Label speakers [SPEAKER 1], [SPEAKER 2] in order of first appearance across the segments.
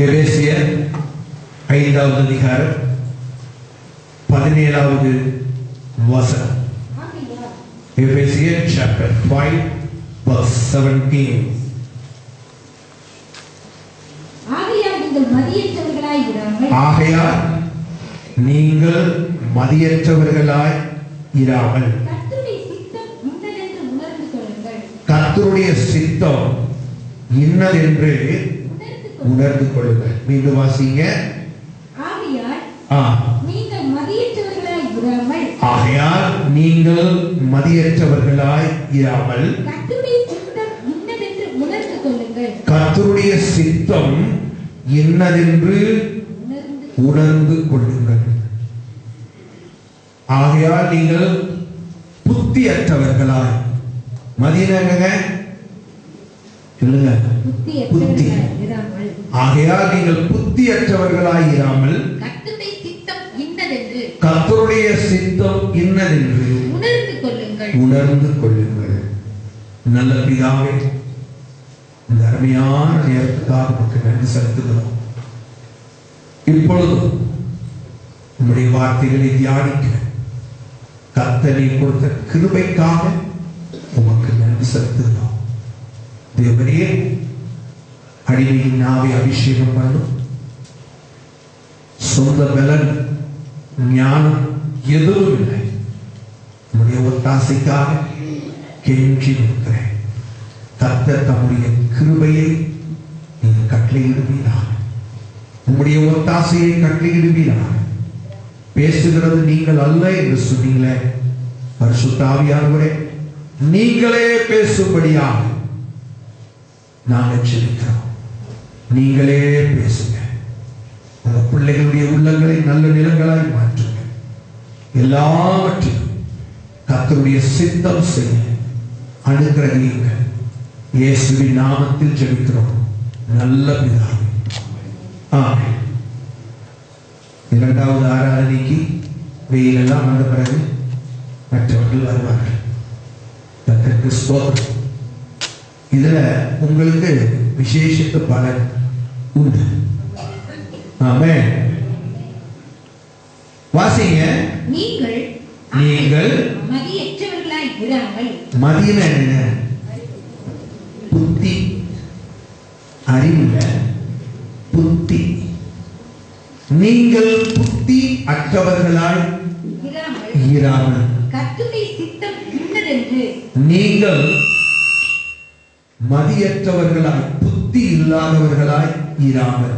[SPEAKER 1] எபேசியர் 5வது அதிகாரம் 17வது வசனம். எபேசியர் chapter 5 verse 17. ஆகையால் நீங்கள் மதியற்றவர்களாய் இராமல் கர்த்தருடைய சித்தம் இன்னதென்று உணர்ந்து கொள்ளுங்கள். மீண்டும் வாசிங்க. ஆகையால் நீங்கள் மதியற்றவர்களாய் இராமல் கர்த்தருடைய சித்தம் இன்னதென்று உணர்ந்து கொள்ளுங்கள். ஆகையால் நீங்கள் புத்தியற்றவர்களாய், மதியங்க சொல்லுங்க, புத்தி. ஆகையால் நீங்கள் புத்தியற்றவர்களாய் இராமல் கர்த்தருடைய சித்தம் இன்னதென்று உணர்ந்து கொள்ளுங்கள். நல்ல பிதாவே, இந்த அருமையான நேரத்துக்காக நமக்கு நன்றி செலுத்துகிறோம். இப்பொழுது நம்முடைய வார்த்தைகளை தியானிக்க கர்த்தரை கொடுத்த கிருபைக்காக உமக்கு நன்றி செலுத்துகிறோம். தேவனே, அடிமையின் நாவை அபிஷேகம் பண்ணும். சொந்த பலன் ஞானம் எதுவும் இல்லை. நம்முடைய ஒத்தாசைக்காக கெஞ்சி நிற்கிறேன். கர்த்தர் தம்முடைய கிருபையை நீங்கள் கட்டளையிடுவீராக, உம்முடைய ஒத்தாசையை கட்டளையிடுவீராக. பேசுகிறது நீங்கள் அல்ல என்று சொன்னீங்களே, பரிசுத்த ஆவியானவரே, நீங்களே பேசும்படியாக நாங்கள் ஜெபிக்கிறோம். நீங்களே பேசுங்க. உங்க பிள்ளைகளுடைய உள்ளங்களை நல்ல நிலங்களாய் மாற்றுங்க. எல்லாவற்றையும் கர்த்தருடைய சித்தம் செய்ய அனுக்கிரகிங்க. இயேசுவின் நாமத்தில் ஜெபிக்கிறோம் நல்ல பிதாவே, ஆமென். இரண்டாவது ஆராதனைக்கு வெயிலெல்லாம் வந்த பிறகு மற்றவர்கள் வருவார்கள். கர்த்தருக்கு ஸ்தோத்திரம். இதுல உங்களுக்கு விசேஷித்த பலன் உண்டு. ஆமென். வாசிங்க. நீங்கள்
[SPEAKER 2] மதியற்றவர்களாய் இராமல்.
[SPEAKER 1] மதியம் என்ன? புத்தி, அறிவுல புத்தி. நீங்கள் புத்தி அற்றவர்களாய் இராமல்
[SPEAKER 2] கர்த்தருடைய சித்தம் இன்னதென்று.
[SPEAKER 1] நீங்கள் மதியற்றவர்களாய், புத்தி இல்லாதவர்களாய் இராமல்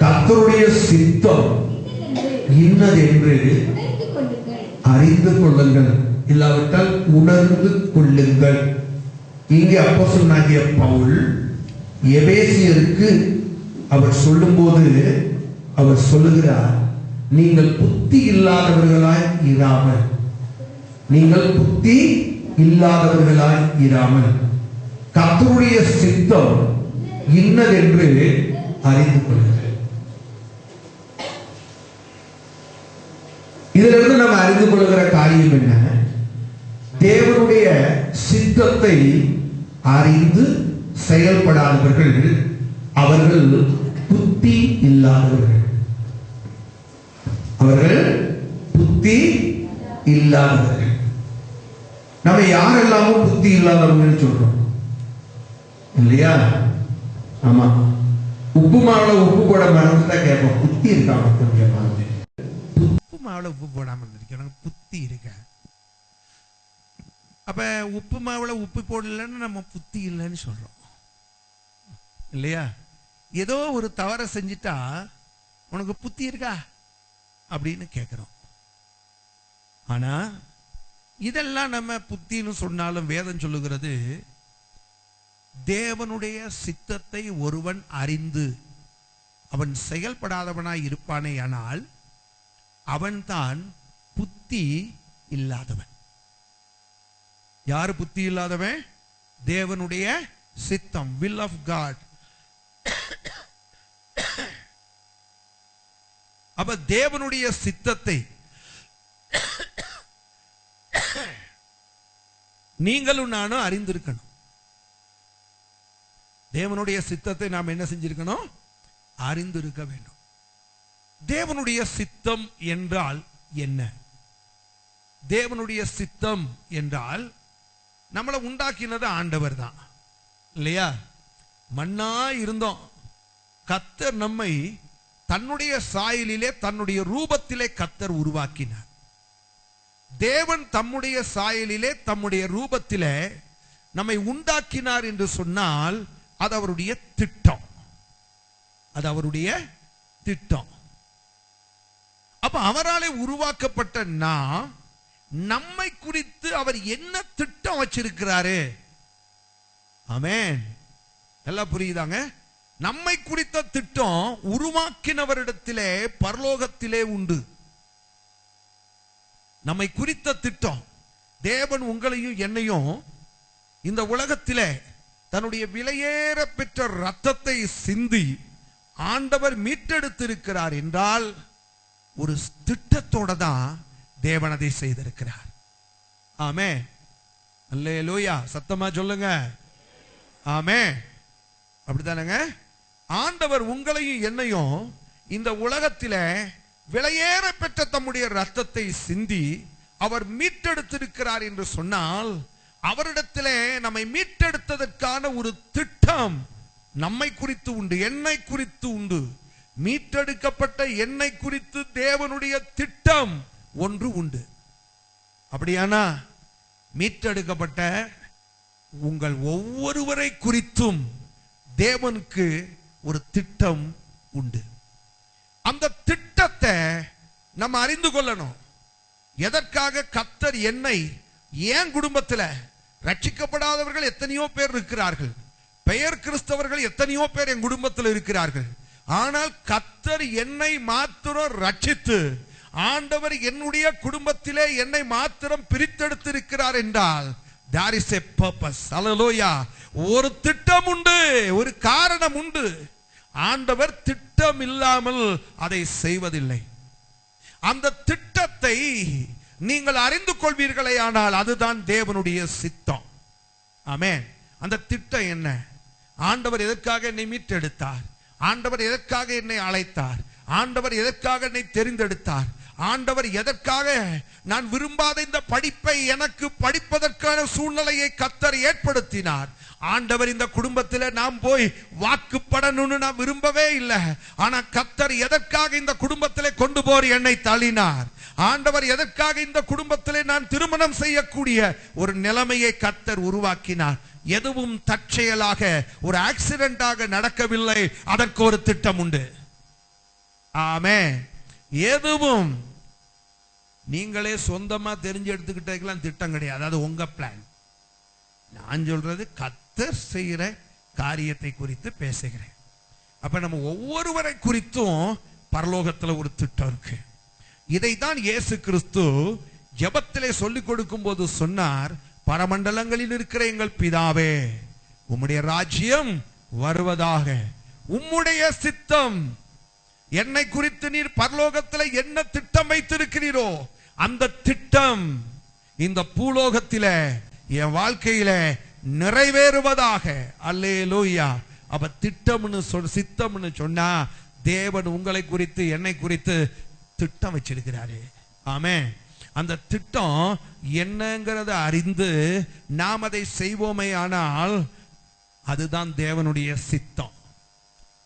[SPEAKER 1] கர்த்தருடைய சித்தம் இன்னதென்று அறிந்து கொள்ளுங்கள். இல்லாவிட்டால் உணர்ந்து கொள்ளுங்கள். இங்கே அப்போஸ்தலனாகிய பவுல் எபேசியருக்கு அவர் சொல்லும்போது அவர் சொல்லுகிறார், நீங்கள் புத்தி இல்லாதவர்களாய் இராமல், நீங்கள் புத்தி இல்லாதவர்களாய் இராமல் கர்த்தருடைய சித்தம் இன்னதென்று அறிந்து கொள்ளுங்கள். இதிலிருந்து நம்ம அறிந்து கொள்கிற காரியம் என்ன? தேவனுடைய சித்தத்தை அறிந்து செயல்படாதவர்கள் அவர்கள் புத்தி இல்லாதவர்கள். அவர்கள் புத்தி இல்லாதவர்கள். நம்ம யாரெல்லாமும் புத்தி இல்லாதவர்கள் சொல்றோம் இல்லையா? ஆமா. உப்பு மாவுல உப்பு போட மறந்துட்டா கேட்போம், புத்தி இருக்கா மட்டும் கேட்பாங்க. உப்பு மாவுல உப்பு போடாம இருந்திருக்க, புத்தி இருக்க. அப்ப உப்பு மாவுல உப்பு போடலன்னு நம்ம புத்தி இல்லைன்னு சொல்றோம் இல்லையா? ஏதோ ஒரு தவறை செஞ்சிட்டா உனக்கு புத்தி இருக்கா அப்படின்னு கேட்கிறோம். ஆனா இதெல்லாம் நம்ம புத்தின்னு சொன்னாலும் வேதம் சொல்லுகிறது, தேவனுடைய சித்தத்தை ஒருவன் அறிந்து அவன் செயல்படாதவனாய் இருப்பானே ஆனால் அவன் தான் புத்தி இல்லாதவன். யாரு புத்தி இல்லாதவன்? தேவனுடைய சித்தம், will of God. அப்ப தேவனுடைய சித்தத்தை நீங்களும் நானும் அறிந்திருக்கணும். தேவனுடைய சித்தத்தை நாம் என்ன செஞ்சிருக்கணும்? அறிந்திருக்க வேண்டும். தேவனுடைய சித்தம் என்றால் என்ன? தேவனுடைய சித்தம் என்றால் நம்மளை உண்டாக்கினது ஆண்டவர் தான் இல்லையா? மண்ணா இருந்தோம். கர்த்தர் நம்மை தன்னுடைய சாயலிலே தன்னுடைய ரூபத்திலே கர்த்தர் உருவாக்கினார். தேவன் தம்முடைய சாயலிலே தம்முடைய ரூபத்திலே நம்மை உண்டாக்கினார் என்று சொன்னால் அது அவருடைய திட்டம். அது அவருடைய திட்டம். அப்ப அவராலே உருவாக்கப்பட்ட நாம், நம்மை குறித்து அவர் என்ன திட்டம் வச்சிருக்கிறாரு? ஆமென். எல்லாம் புரியுதாங்க? நம்மை குறித்த திட்டம் உருவாக்கினவரிடத்திலே பரலோகத்திலே உண்டு. நம்மை குறித்த திட்டம். தேவன் உங்களையும் என்னையும் இந்த உலகத்திலே தன்னுடைய விலையேற பெற்ற ரத்தத்தை சிந்தி ஆண்டவர் மீட்டெடுத்திருக்கிறார் என்றால் ஒரு திட்டத்தோட தான் தேவன் அதை செய்திருக்கிறார். ஆமென். அல்லேலூயா. சத்தமா சொல்லுங்க. ஆமென். அப்படித்தானங்க? ஆண்டவர் உங்களையும் என்னையும் இந்த உலகத்திலே விலையேற பெற்ற தம்முடைய ரத்தத்தை சிந்தி அவர் மீட்டெடுத்திருக்கிறார் என்று சொன்னால் அவரிடத்திலே நம்மை மீட்டெடுத்ததற்கான ஒரு திட்டம் நம்மை குறித்து உண்டு, என்னை குறித்து உண்டு. மீட்டெடுக்கப்பட்ட என்னை குறித்து தேவனுடைய திட்டம் ஒன்று உண்டு. அப்படியானா மீட்டெடுக்கப்பட்ட உங்கள் ஒவ்வொருவரை குறித்தும் தேவனுக்கு ஒரு திட்டம் உண்டு. அந்த திட்டத்தை நம்ம அறிந்து கொள்ளணும். எதற்காக கர்த்தர் என்னை, என் குடும்பத்தில் ரட்சிக்கப்படாதவர்கள் எத்தனையோ பேர் இருக்கிறார்கள், பெயர் கிறிஸ்தவர்கள் எத்தனையோ பேர் என் குடும்பத்தில் இருக்கிறார்கள். ஆனால் கர்த்தர் என்னை மாத்திரம் ரட்சித்து ஆண்டவர் என்னுடைய குடும்பத்திலே என்னை மாத்திரம் பிரித்தெடுத்திருக்கிறார் என்றால் there is a purpose. Hallelujah. ஒரு திட்டம் உண்டு, ஒரு காரணம் உண்டு. ஆண்டவர் திட்டம் இல்லாமல் அதை செய்வதில்லை. அந்த திட்டத்தை நீங்கள் அறிந்து கொள்வீர்களே ஆனால் அதுதான் தேவனுடைய சித்தம். ஆமென். அந்த திட்டம் என்ன? ஆண்டவர் எதற்காக என்னை மீட்டெடுத்தார்? ஆண்டவர் எதற்காக என்னை அழைத்தார்? ஆண்டவர் எதற்காக என்னை தெரிந்தெடுத்தார்? ஆண்டவர் எதற்காக நான் விரும்பாத இந்த படிப்பை எனக்கு படிப்பதற்கான சூழ்நிலையை கர்த்தர் ஏற்படுத்தினார்? ஆண்டவர் இந்த குடும்பத்தில் நாம் போய் வாக்குப்படணும்னு நான் விரும்பவே இல்லை. ஆனா கர்த்தர் எதற்காக இந்த குடும்பத்திலே கொண்டு போய் என்னை தள்ளினார்? ஆண்டவர் எதற்காக இந்த குடும்பத்திலே நான் திருமணம் செய்யக்கூடிய ஒரு நிலைமையை கர்த்தர் உருவாக்கினார்? எதுவும் தற்செயலாக ஒரு ஆக்சிடென்டாக நடக்கவில்லை. அதற்கு ஒரு திட்டம் உண்டு. ஆமென். எதுவும் நீங்களே சொந்தமா தெரிஞ்சு எடுத்துக்கிட்டதுக்கெல்லாம் திட்டம் கிடையாது. அது உங்க பிளான். நான் சொல்றது கர்த்தர் செய்கிற காரியத்தை குறித்து பேசுகிறேன். அப்ப நம்ம ஒவ்வொருவரை குறித்தும் பரலோகத்துல ஒரு திட்டம் இருக்கு. இதைத்தான் இயேசு கிறிஸ்து ஜெபத்திலே சொல்லிக் கொடுக்கும் போது சொன்னார், பரமண்டலங்களில் இருக்கிற எங்கள் பிதாவே, உம்முடைய ராஜ்யம் வருவதாக, உம்முடைய சித்தம். என்னை குறித்து நீர் பரலோகத்தில் என்ன திட்டம் வைத்திருக்கிறீரோ அந்த திட்டம் இந்த பூலோகத்தில என் வாழ்க்கையில நிறைவேறுவதாக. அல்லேலூயா. அப்ப திட்டம்னு சித்தம்னு சொன்னா தேவன் உங்களை குறித்து என்னை குறித்து திட்டம் வச்சிருக்கிறாரு. ஆமென். அந்த திட்டம் என்னங்கிறத அறிந்து நாம் அதை செய்வோமே ஆனால் அதுதான் தேவனுடைய சித்தம்.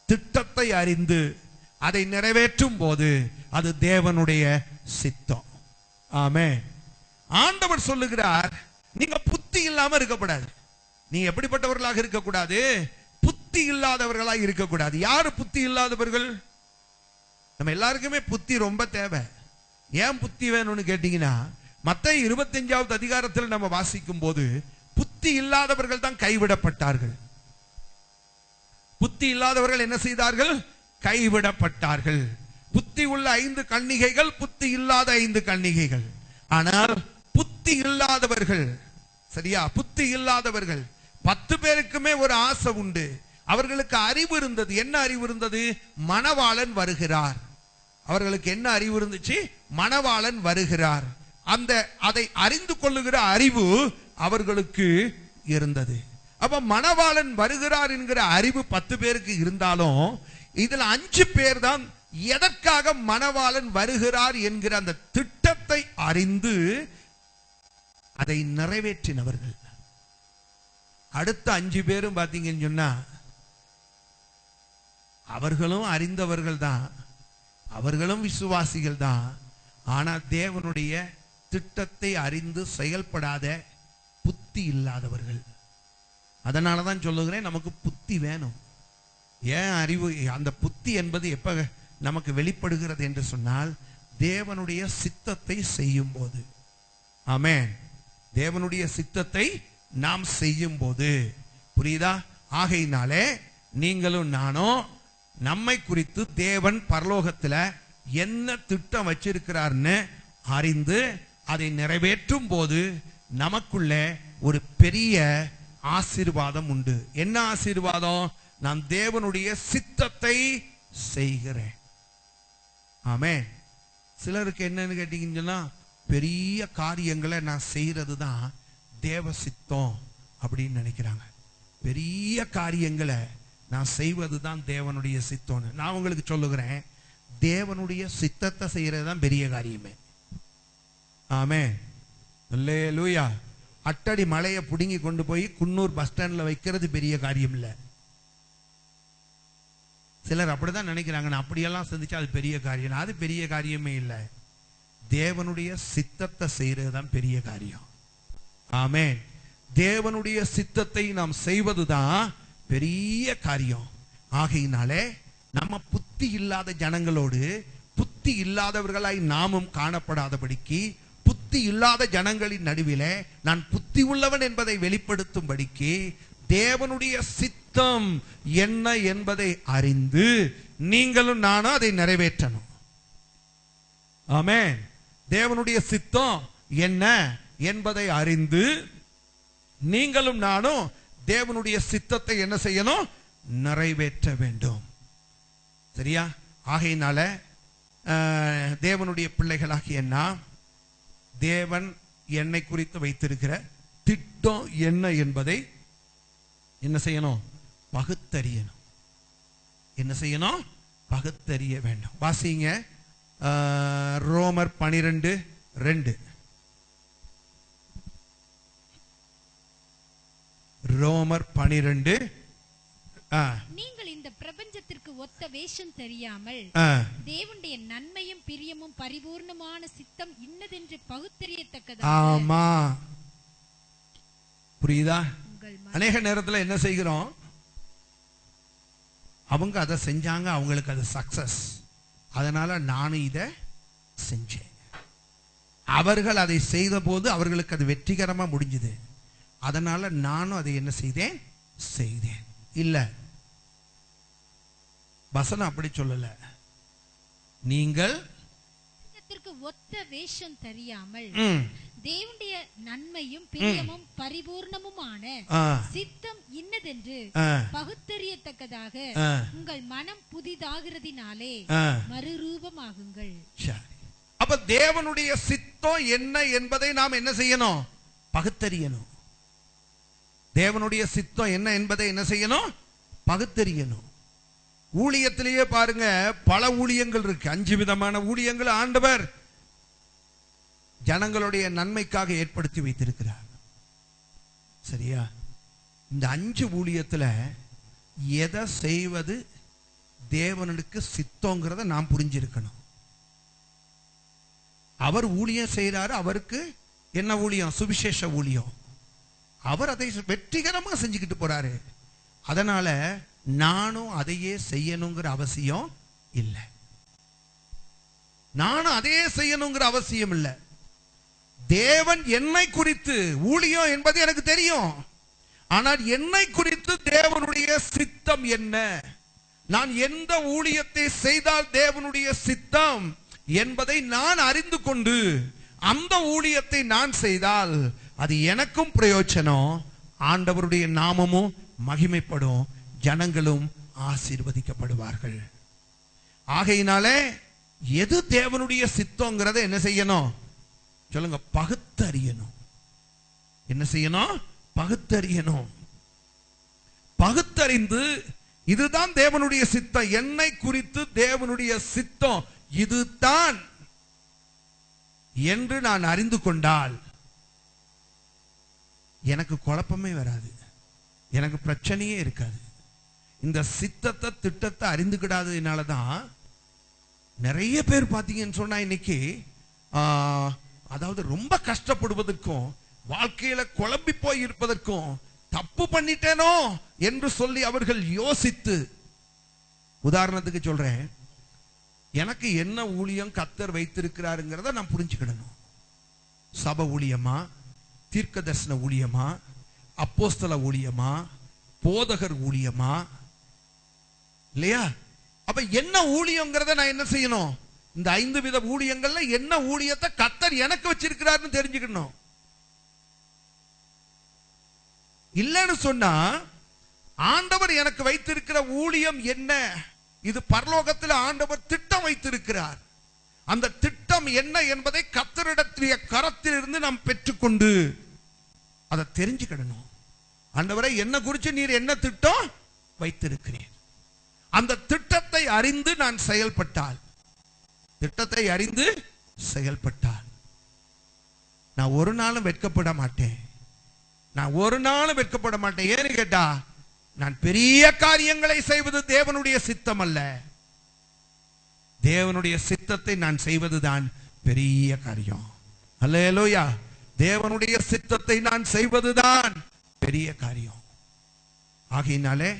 [SPEAKER 1] திட்டத்தை அறிந்து அதை நிறைவேற்றும் போது அது தேவனுடைய சித்தம். ஆமென். ஆண்டவர் சொல்லுகிறார், நீங்க புத்தி இல்லாம இருக்கக்கூடாது. நீங்க எப்படிப்பட்டவர்களாக இருக்கக்கூடாது? புத்தி இல்லாதவர்களாக இருக்கக்கூடாது. யாரு புத்தி இல்லாதவர்கள்? நம்ம எல்லாருக்குமே புத்தி ரொம்ப தேவை. ஏன் புத்தி வேணும்னு கேட்டீங்கன்னா, மத்தேயு 25வது அதிகாரத்தில் நம்ம வாசிக்கும் போது புத்தி இல்லாதவர்கள் தான் கைவிடப்பட்டார்கள். புத்தி இல்லாதவர்கள் என்ன செய்தார்கள்? கைவிடப்பட்டார்கள். புத்தி உள்ள 5 கன்னிகைகள், புத்தி இல்லாத 5 கன்னிகைகள். ஆனால் புத்தி இல்லாதவர்கள், சரியா, புத்தி இல்லாதவர்கள் 10 பேருக்குமே ஒரு ஆசை உண்டு. அவர்களுக்கு அறிவு இருந்தது. என்ன அறிவு இருந்தது? மணவாளன் வருகிறார். அவர்களுக்கு என்ன அறிவு இருந்துச்சு? மணவாளன் வருகிறார். அதை அறிந்து கொள்ளுகிற அறிவு அவர்களுக்கு இருந்தது. அப்ப மணவாளன் வருகிறார் என்கிற அறிவு 10 பேருக்கு இருந்தாலும் இதுல 5 பேர் தான் எதற்காக மணவாளன் வருகிறார் என்கிற அந்த திட்டத்தை அறிந்து அதை நிறைவேற்றினவர்கள். அடுத்த 5 பேரும் பாத்தீங்கன்னு சொன்னா அவர்களும் அறிந்தவர்கள் தான், அவர்களும் விசுவாசிகள் தான். ஆனா தேவனுடைய திட்டத்தை அறிந்து செயல்படாத புத்தி இல்லாதவர்கள். அதனாலதான் சொல்லுகிறேன், நமக்கு புத்தி வேணும். ஏன் அறிவு? அந்த புத்தி என்பது எப்ப நமக்கு வெளிப்படுகிறது என்று சொன்னால் தேவனுடைய சித்தத்தை செய்யும் போது. ஆமென். தேவனுடைய சித்தத்தை நாம் செய்யும் போது. புரியுதா? ஆகையினாலே நீங்களும் நானும் நம்மை குறித்து தேவன் பரலோகத்துல என்ன திட்டம் வச்சிருக்கிறார்னு அறிந்து அதை நிறைவேற்றும் போது நமக்குள்ள ஒரு பெரிய ஆசீர்வாதம் உண்டு. என்ன ஆசீர்வாதம்? நான் தேவனுடைய சித்தத்தை செய்கிறேன். ஆமென். சிலருக்கு என்னன்னு கேட்டீங்கன்னு சொன்னா, பெரிய காரியங்களை நான் செய்யறது தான் தேவ சித்தம் அப்படின்னு நினைக்கிறாங்க. பெரிய காரியங்களை நான் செய்வது தான் தேவனுடைய சித்தம். நான் உங்களுக்கு சொல்லுகிறேன், தேவனுடைய சித்தத்தை செய்யறது தான் பெரிய காரியமே. ஆமென். அல்லேலூயா. அட்டடி மலையை புடுங்கி கொண்டு போய் குன்னூர் பஸ் ஸ்டாண்ட்ல வைக்கிறது பெரிய காரியம் இல்ல. சிலர் அப்படிதான் நினைக்கிறாங்க, நான் அப்படியெல்லாம் சிந்திச்சா அது பெரிய காரியம். அது பெரிய காரியமே இல்லை. தேவனுடைய சித்தத்தை செய்யறது தான் பெரிய காரியம். ஆமென். தேவனுடைய சித்தத்தை நாம் செய்வதுதான் பெரிய காரியம். ஆகையினாலே நம்ம புத்தி இல்லாத ஜனங்களோடு புத்தி இல்லாதவர்களாய் நாமும் காணப்படாதபடிக்கு, புத்தி இல்லாத ஜனங்களின் நடுவிலே நான் புத்தி உள்ளவன் என்பதை வெளிப்படுத்தும்படிக்கு தேவனுடைய சித்தம் என்ன என்பதை அறிந்து நீங்களும் நானும் அதை நிறைவேற்றணும். ஆமென். தேவனுடைய சித்தம் என்ன என்பதை அறிந்து நீங்களும் நானும் தேவனுடைய சித்தத்தை என்ன செய்யணும்? நிறைவேற்ற வேண்டும். சரியா? ஆகையினால தேவனுடைய பிள்ளைகளாகிய நாம் தேவன் என்னை குறித்து வைத்திருக்கிற திட்டம் என்ன என்பதை என்ன செய்யணும்? பகுத்தறியணும். என்ன செய்யணும்? பகுத்தறிய வேண்டும். வாசிங்க ரோமர் 12:2. ரோமர் 12.
[SPEAKER 2] நீங்கள் இந்த பிரபஞ்சத்திற்கு ஒத்த வேஷம் தெரியாமல் தேவனுடைய நன்மையும் பிரியமும் பரிபூர்ணமான சித்தம் இன்னதென்று பகுத்தறியத்தக்கதாக.
[SPEAKER 1] ஆமா, புரியுதா? அநேக நேரத்தில் என்ன செய்கிறோம்? அவங்க அதை செஞ்சாங்க, அவங்களுக்கு அது சக்சஸ், அதனால நானும் இதை செஞ்சேன். அவர்கள் அதை செய்த போது அவர்களுக்கு அது வெற்றிகரமா முடிஞ்சது, அதனால நானும் அதை என்ன செய்தேன்? செய்தேன். இல்ல, வசனம் அப்படி சொல்லல. நீங்கள்
[SPEAKER 2] ஒத்த வேஷம் தெரியாமல் தேவனுடைய நன்மையும் பிரியமும் பரிபூர்ணமுமான சித்தம் இன்னதென்று பகுத்தறியத்தக்கதாக உங்கள் மனம் புதிதாகிறதினாலே மறுரூபமாகுங்கள்.
[SPEAKER 1] அப்ப தேவனுடைய சித்தம் என்ன என்பதை நாம் என்ன செய்யணும்? பகுத்தறியணும். தேவனுடைய சித்தம் என்ன என்பதை என்ன செய்யணும்? பகுத்தறியணும். ஊழியத்திலேயே பாருங்க, பல ஊழியங்கள் இருக்கு. 5 விதமான ஊழியங்கள் ஆண்டவர் ஜனங்களுடைய நன்மைக்காக ஏற்படுத்தி வைத்திருக்கிறார். சரியா? இந்த 5 ஊழியத்துல எதை செய்வது தேவனுக்கு சித்தங்கிறத நாம் புரிஞ்சிருக்கணும். அவர் ஊழியம் செய்யறாரு, அவருக்கு என்ன ஊழியம்? சுவிசேஷ ஊழியம். அவர் அதை வெற்றிகரமா செஞ்சுக்கிட்டு போறாரு. அதனால நானும் அதையே செய்யணுங்கிற அவசியம் இல்லை. நானும் அதையே செய்யணுங்கிற அவசியம் இல்லை. தேவன் என்னை குறித்து, ஊழியம் என்பது எனக்கு தெரியும், ஆனால் என்னை குறித்து தேவனுடைய சித்தம் என்ன, நான் எந்த ஊழியத்தை செய்தால் தேவனுடைய சித்தம் என்பதை நான் அறிந்து கொண்டு அந்த ஊழியத்தை நான் செய்தால் அது எனக்கும் பிரயோஜனம், ஆண்டவருடைய நாமமும் மகிமைப்படும், ஜனங்களும் ஆசீர்வதிக்கப்படுவார்கள். ஆகையினாலே எது தேவனுடைய சித்தங்கிறத என்ன செய்யணும்? சொல்லுங்க, பகுத்தறியணும். என்ன செய்யணும்? பகுத்தறியணும். பகுத்தறிந்து இதுதான் தேவனுடைய சித்தம். என்னை குறித்து தேவனுடைய சித்தம் இதுதான் என்று நான் அறிந்து கொண்டால் எனக்கு குழப்பமே வராது, எனக்கு பிரச்சனையே இருக்காது. இந்த சித்தத்தை திட்டத்தை அறிந்துக்கிடாததுனாலதான் நிறைய பேர் பார்த்தீங்கன்னு சொன்னா இன்னைக்கு அதாவது ரொம்ப கஷ்டப்படுவதற்கும் வாழ்க்கையில குழம்பி போய் இருப்பதற்கும் தப்பு பண்ணிட்டேனோ என்று சொல்லி அவர்கள் யோசித்து, உதாரணத்துக்கு சொல்றேன், எனக்கு என்ன ஊழியம் கர்த்தர் வைத்திருக்கிறாருங்கிறத நான் புரிஞ்சுக்கிடணும். சபை ஊழியமா, தீர்க்க தரிசன ஊழியமா, அப்போஸ்தல ஊழியமா, போதகர் ஊழியமா, இல்லையா? அப்ப என்ன ஊழியங்கிறத நான் என்ன செய்யணும்? இந்த 5 வித ஊழியங்கள்ல என்ன ஊழியத்தை கர்த்தர் எனக்கு வச்சிருக்கிறாருன்னு தெரிஞ்சுக்கணும். இல்லைன்னு சொன்னா ஆண்டவர் எனக்கு வைத்திருக்கிற ஊழியம் என்ன, இது பரலோகத்தில் ஆண்டவர் திட்டம் வைத்திருக்கிறார். அந்த திட்டம் என்ன என்பதை கர்த்தரிடத்திய கரத்தில் இருந்து நாம் பெற்றுக்கொண்டு அதை தெரிஞ்சுக்கிடணும். ஆண்டவரை என்ன குறித்து நீர் என்ன திட்டம் வைத்திருக்கிறீர், அந்த திட்டத்தை அறிந்து நான் செயல்பட்டால், திட்டத்தை அறிந்து செயல்பட்டால் நான் ஒரு நாளும் வெட்கப்பட மாட்டேன். நான் ஒரு நாளும் வெட்கப்பட மாட்டேன். ஏன்னு கேட்டா, நான் பெரிய காரியங்களை செய்வது தேவனுடைய சித்தம் அல்ல. தேவனுடைய சித்தத்தை நான் செய்வதுதான் பெரிய காரியம். அல்லேலூயா. தேவனுடைய சித்தத்தை நான் செய்வதுதான் பெரிய காரியம். ஆகையினாலே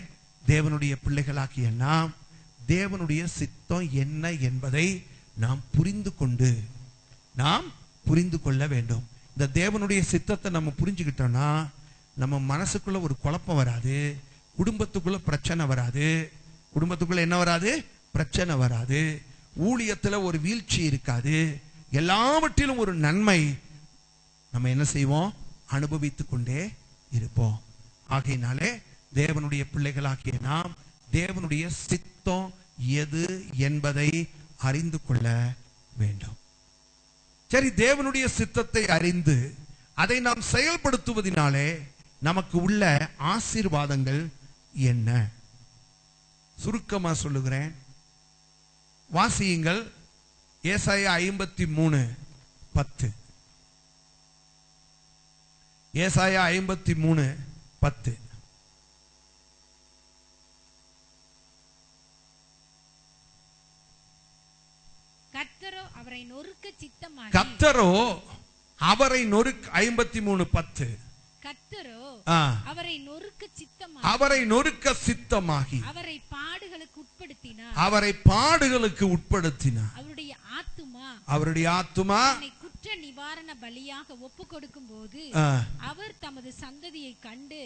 [SPEAKER 1] தேவனுடைய பிள்ளைகளாகிய நாம் தேவனுடைய சித்தம் என்ன என்பதை நாம் புரிந்து கொள்ள வேண்டும். இந்த தேவனுடைய சித்தத்தை நம்ம புரிஞ்சுக்கிட்டோம்னா நம்ம மனசுக்குள்ள ஒரு குழப்பம் வராது, குடும்பத்துக்குள்ள பிரச்சனை வராது. குடும்பத்துக்குள்ள என்ன வராது? பிரச்சனை வராது. ஊழியத்துல ஒரு வீழ்ச்சி இருக்காது. எல்லாவற்றிலும் ஒரு நன்மை நம்ம என்ன செய்வோம்? அனுபவித்துக் கொண்டே இருப்போம். ஆகையினாலே தேவனுடைய பிள்ளைகளாகிய நாம் தேவனுடைய சித்தம் எது என்பதை அறிந்து கொள்ள வேண்டும். சரி, தேவனுடைய சித்தத்தை அறிந்து அதை நாம் செயல்படுத்துவதனாலே நமக்கு உள்ள ஆசீர்வாதங்கள் என்ன? சுருக்கமா சொல்லுகிறேன், வாசியுங்கள். ஏசாயா 53:10. ஏசாயா 53:10.
[SPEAKER 2] கர்த்தரோ அவரை நொறுக்க சித்தமாகி.
[SPEAKER 1] கர்த்தரோ அவரை நொறுக்க 53:10.
[SPEAKER 2] கர்த்தரோ அவரை நொறுக்க சித்தமாகி.
[SPEAKER 1] அவரை நொறுக்க சித்தமாகி
[SPEAKER 2] அவரை பாடுகளுக்கு உட்படுத்தினார்.
[SPEAKER 1] அவரை பாடுகளுக்கு உட்படுத்தினார். அவருடைய ஆத்துமா
[SPEAKER 2] குற்ற நிவாரண பலியாக ஒப்பு கொடுக்கும் போது அவர் தமது சந்ததியை கண்டு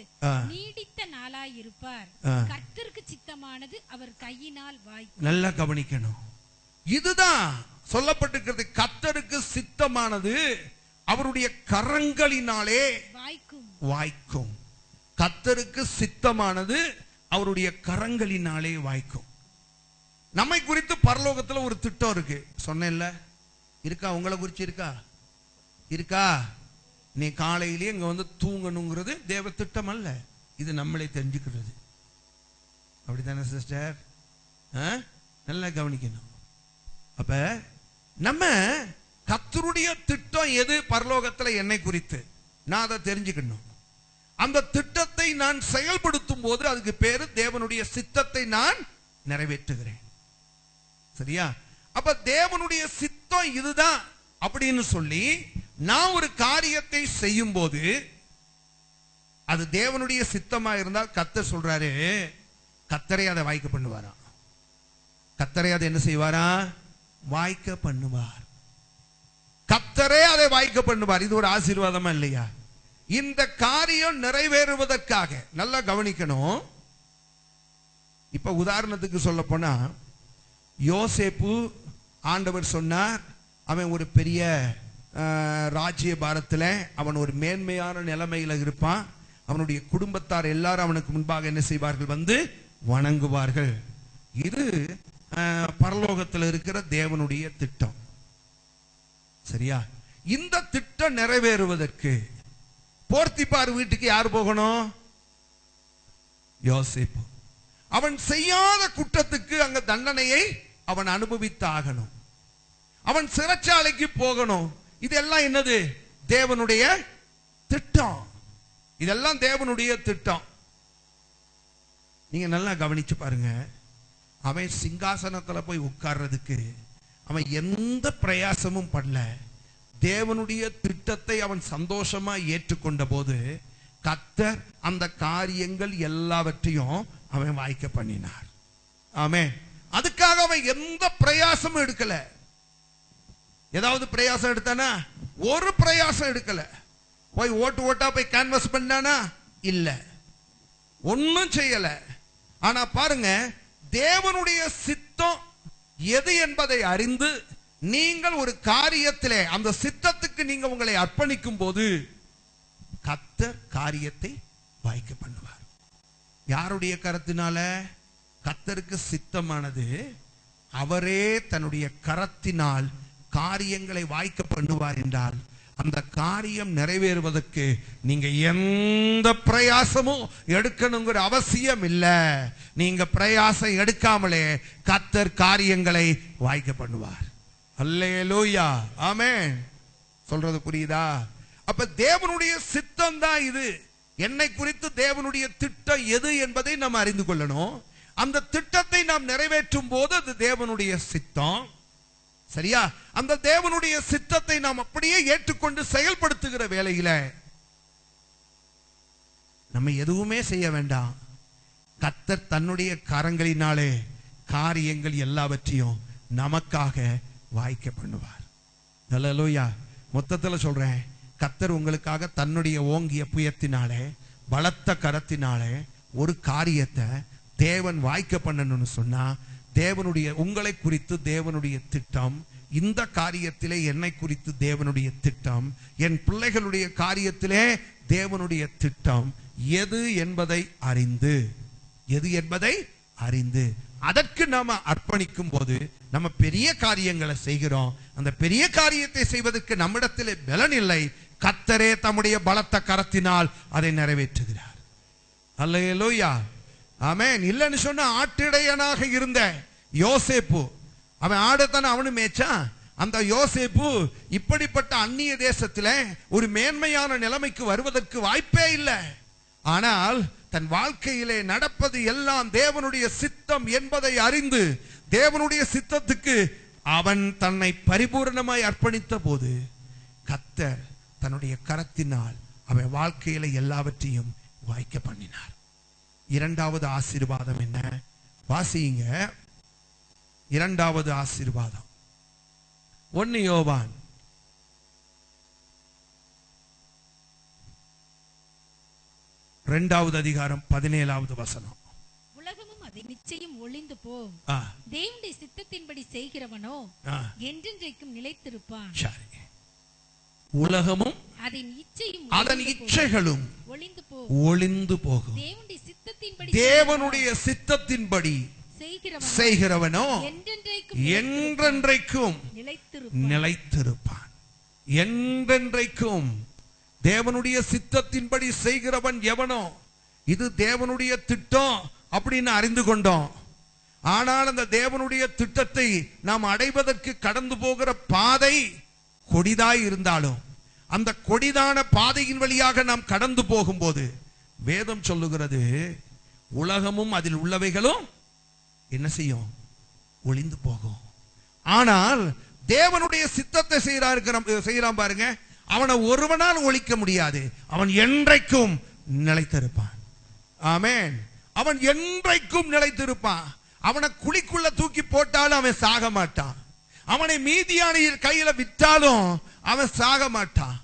[SPEAKER 2] நீடித்த நாளாய் இருப்பார். கர்த்தருக்கு சித்தமானது அவர் கையினால் வாய்க்கும். நல்லா கவனிக்கணும். இதுதான் சொல்லப்பட்டிருக்கிறது. கர்த்தருக்கு சித்தமானது அவருடைய கரங்களினாலே வாய்க்கும். கர்த்தருக்கு சித்தமானது அவருடைய கரங்களினாலே வாய்க்கும். நம்மை குறித்து பரலோகத்துல ஒரு திட்டம் இருக்கு. சொன்னேன்ல, இருக்கா? உங்களை குறிச்சு இருக்கா? நீ காலையிலேயே இங்க வந்து தூங்கணுங்கிறது தேவ திட்டம் அல்ல, இது நம்மளே தெரிஞ்சுக்கிறது. அப்படித்தானே சிஸ்டர்? நல்லா கவனிக்கணும். அப்ப நம்ம கர்த்தருடைய திட்டம் எது பரலோகத்துல என்னை குறித்து நான் அதை தெரிஞ்சுக்கணும். அந்த திட்டத்தை நான் செயல்படுத்தும் போது அதுக்கு பேரு தேவனுடைய சித்தத்தை நான் நிறைவேற்றுகிறேன். சரியா? அப்ப தேவனுடைய சித்தம் இதுதான் அப்படின்னு சொல்லி நான் ஒரு காரியத்தை செய்யும் போது அது தேவனுடைய சித்தமா இருந்தால் கர்த்தர் சொல்றாரு, கர்த்தரே அதை வாய்க்க பண்ணுவாரா? கர்த்தரே அதை என்ன செய்வாரா? வாய்க்க பண்ணுவார். கர்த்தரே அதை வாய்க்க பண்ணுவார். இது ஒரு ஆசீர்வாதமா இல்லையா? இந்த காரியம் நிறைவேறுவதற்காக நல்லா கவனிக்கணும். இப்ப உதாரணத்துக்கு சொல்ல போனா, யோசேப்பு ஆண்டவர் சொன்னார் அவன் ஒரு பெரிய ராஜ்ய பாரத்தில் அவன் ஒரு மேன்மையான நிலைமையில இருப்பான். அவனுடைய குடும்பத்தார் எல்லாரும் அவனுக்கு முன்பாக என்ன செய்வார்கள்? வந்து வணங்குவார்கள். இது பரலோகத்தில் இருக்கிற தேவனுடைய திட்டம். சரியா? இந்த திட்டம் நிறைவேறுவதற்கு போர்த்திபார் வீட்டுக்கு யார் போகணும்? யோசேப்பு.
[SPEAKER 1] அவன் செய்யாத குற்றத்துக்கு அங்க தண்டனையை அவன் அனுபவித்தாகணும். அவன் சிறைச்சாலைக்கு போகணும். இதெல்லாம் என்னது? தேவனுடைய திட்டம். இதெல்லாம் தேவனுடைய திட்டம். நீங்க நல்லா கவனிச்சு பாருங்க. அவன் சிங்காசனத்துல போய் உட்கார்றதுக்கு அவன் எந்த பிரயாசமும் பண்ணல. தேவனுடைய திட்டத்தை அவன் சந்தோஷமா ஏற்றுக்கொண்ட போது கர்த்தர் அந்த காரியங்கள் எல்லாவற்றையும் அவன் வாய்க்க பண்ணினார். ஆமென். அதுக்காக அவன் எந்த பிரயாசமும் எடுக்கல. ஏதாவது பிரயாசம் எடுத்தானா? ஒரு பிரயாசம் எடுக்கல. போய் ஓட்டா போய் கேன்வாஸ் பண்ணானா? இல்ல, ஒன்னும் செய்யல. ஆனா பாருங்க, தேவனுடைய சித்தம் எது என்பதை அறிந்து நீங்கள் ஒரு காரியத்திலே அந்த சித்தத்துக்கு நீங்க உங்களை அர்ப்பணிக்கும் போது கர்த்தர் காரியத்தை வாய்க்க பண்ணுவார். யாருடைய கரத்தினால? கர்த்தருக்கு சித்தமானது அவரே தன்னுடைய கரத்தினால் காரியங்களை வாய்க்க பண்ணுவார் என்றால் அந்த காரியம் நிறைவேறுவதற்கு நீங்க எந்த பிரயாசமும் எடுக்கணுங்கிற அவசியம் இல்ல. நீங்க பிரயாசம் எடுக்காமலே கர்த்தர் காரியங்களை வாய்க்க பண்ணுவார். அல்லேலூயா, ஆமென். சொல்றது புரியுதா? அப்ப தேவனுடைய சித்தம் தான் இது. என்னை குறித்து தேவனுடைய திட்டம் எது என்பதை நாம் அறிந்து கொள்ளணும். அந்த திட்டத்தை நாம் நிறைவேற்றும் போது அது தேவனுடைய சித்தம். சரியா? அந்த தேவனுடைய சித்தத்தை நாம் அப்படியே ஏற்றுக்கொண்டு செயல்படுத்துகிற வேளையில நம்ம எதுவுமே செய்ய வேண்டாம். கர்த்தர் தன்னுடைய கரங்களினாலே காரியங்கள் எல்லாவற்றையும் நமக்காக வாய்க்க பண்ணுவார். அல்லேலூயா. மொத்தத்தில் சொல்றேன், கர்த்தர் உங்களுக்காக தன்னுடைய ஓங்கிய புயத்தினாலே பலத்த கரத்தினாலே ஒரு காரியத்தை தேவன் வாய்க்க பண்ணணும்னு சொன்னா தேவனுடைய உங்களை குறித்து தேவனுடைய திட்டம், இந்த காரியத்திலே என்னை குறித்து தேவனுடைய திட்டம், என் பிள்ளைகளுடைய காரியத்திலே தேவனுடைய திட்டம் எது என்பதை அறிந்து அதற்கு நாம அர்ப்பணிக்கும் போது நம்ம பெரிய காரியங்களை செய்கிறோம். அந்த பெரிய காரியத்தை செய்வதற்கு நம்மிடத்திலே பலன் இல்லை. கர்த்தரே தம்முடைய பலத்த கரத்தினால் அதை நிறைவேற்றுகிறார். அல்லேலூயா, ஆமென். இல்லன்னு சொன்னா ஆட்டிடையனாக இருந்த யோசேப்பு, அவன் ஆடத்தான அவனு மேய்ச்சான். அந்த யோசேப்பு இப்படிப்பட்ட அந்நிய தேசத்துல ஒரு மேன்மையான நிலைமைக்கு வருவதற்கு வாய்ப்பே இல்லை. ஆனால் தன் வாழ்க்கையிலே நடப்பது எல்லாம் தேவனுடைய சித்தம் என்பதை அறிந்து தேவனுடைய சித்தத்துக்கு அவன் தன்னை பரிபூர்ணமாய் அர்ப்பணித்த போது கர்த்தர் தன்னுடைய கரத்தினால் அவன் வாழ்க்கையில எல்லாவற்றையும் வாய்க்க பண்ணினார். இரண்டாவது ஆசீர்வாதம் என்ன? வாசிங்க. இரண்டாவது ஆசீர்வாதம் 1 யோவான் 2வது அதிகாரம் 17வது வசனம்.
[SPEAKER 2] உலகமும் அதை நிச்சயம் ஒளிந்து போம், தேவனுடைய சித்தத்தின்படி செய்கிறவனோ என்றென்றைக்கும் நிலைத்திருப்பான்.
[SPEAKER 1] சரி. உலகமும் அதன் இச்சைகளும் ஒளிந்து போகும், தேவனுடைய சித்தத்தின்படி செய்கிறவனோ என்றென்றைக்கும் நிலைத்திருப்பான். என்றென்றைக்கும் தேவனுடைய சித்தத்தின்படி செய்கிறவன் எவனோ, இது தேவனுடைய திட்டம் அப்படின்னு அறிந்து கொண்டோம். ஆனால் அந்த தேவனுடைய திட்டத்தை நாம் அடைவதற்கு கடந்து போகிற பாதை கொடிதாய் இருந்தாலும் அந்த கொடிதான பாதையின் வழியாக நாம் கடந்து போகும்போது வேதம் சொல்லுகிறது உலகமும் அதில் உள்ளவைகளும் என்ன செய்யும்? ஒளிந்து போகும். ஆனால் தேவனுடைய சித்தத்தை செய்யறான் பாருங்க, அவனை ஒருவனால் ஒழிக்க முடியாது. அவன் என்றைக்கும் நிலைத்திருப்பான். ஆமென். அவன் என்றைக்கும் நிலைத்திருப்பான். அவனை குழிக்குள்ள தூக்கி போட்டாலும் அவன் சாக மாட்டான். அவனை மீதியானியர் கையில விட்டாலும் அவன் சாக மாட்டான்.